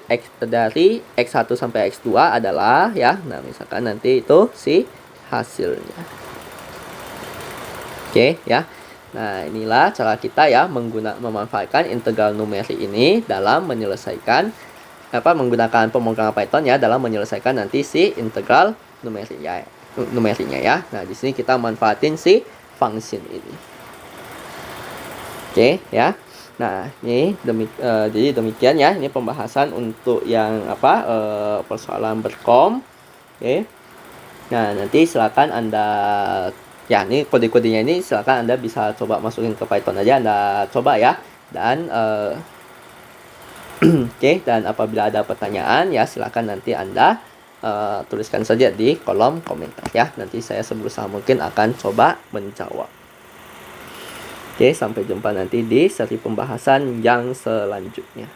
X1 sampai X2 adalah ya. Nah, misalkan nanti itu si hasilnya. Oke ya. Nah, inilah cara kita ya memanfaatkan integral numerik ini dalam menyelesaikan menggunakan pemrograman Python ya dalam menyelesaikan nanti si integral numeriknya ya. Nah, di sini kita manfaatin si function ini. Oke, ya. Nah, ini jadi demikian ya, ini pembahasan untuk yang persoalan berkom. Oke. Nah, nanti silakan Anda ya, ini kode-kodenya ini silakan Anda bisa coba masukin ke Python aja, Anda coba ya. Dan oke, dan apabila ada pertanyaan ya silakan nanti Anda tuliskan saja di kolom komentar ya. Nanti saya seberusaha mungkin akan coba menjawab. Oke, sampai jumpa nanti di seri pembahasan yang selanjutnya.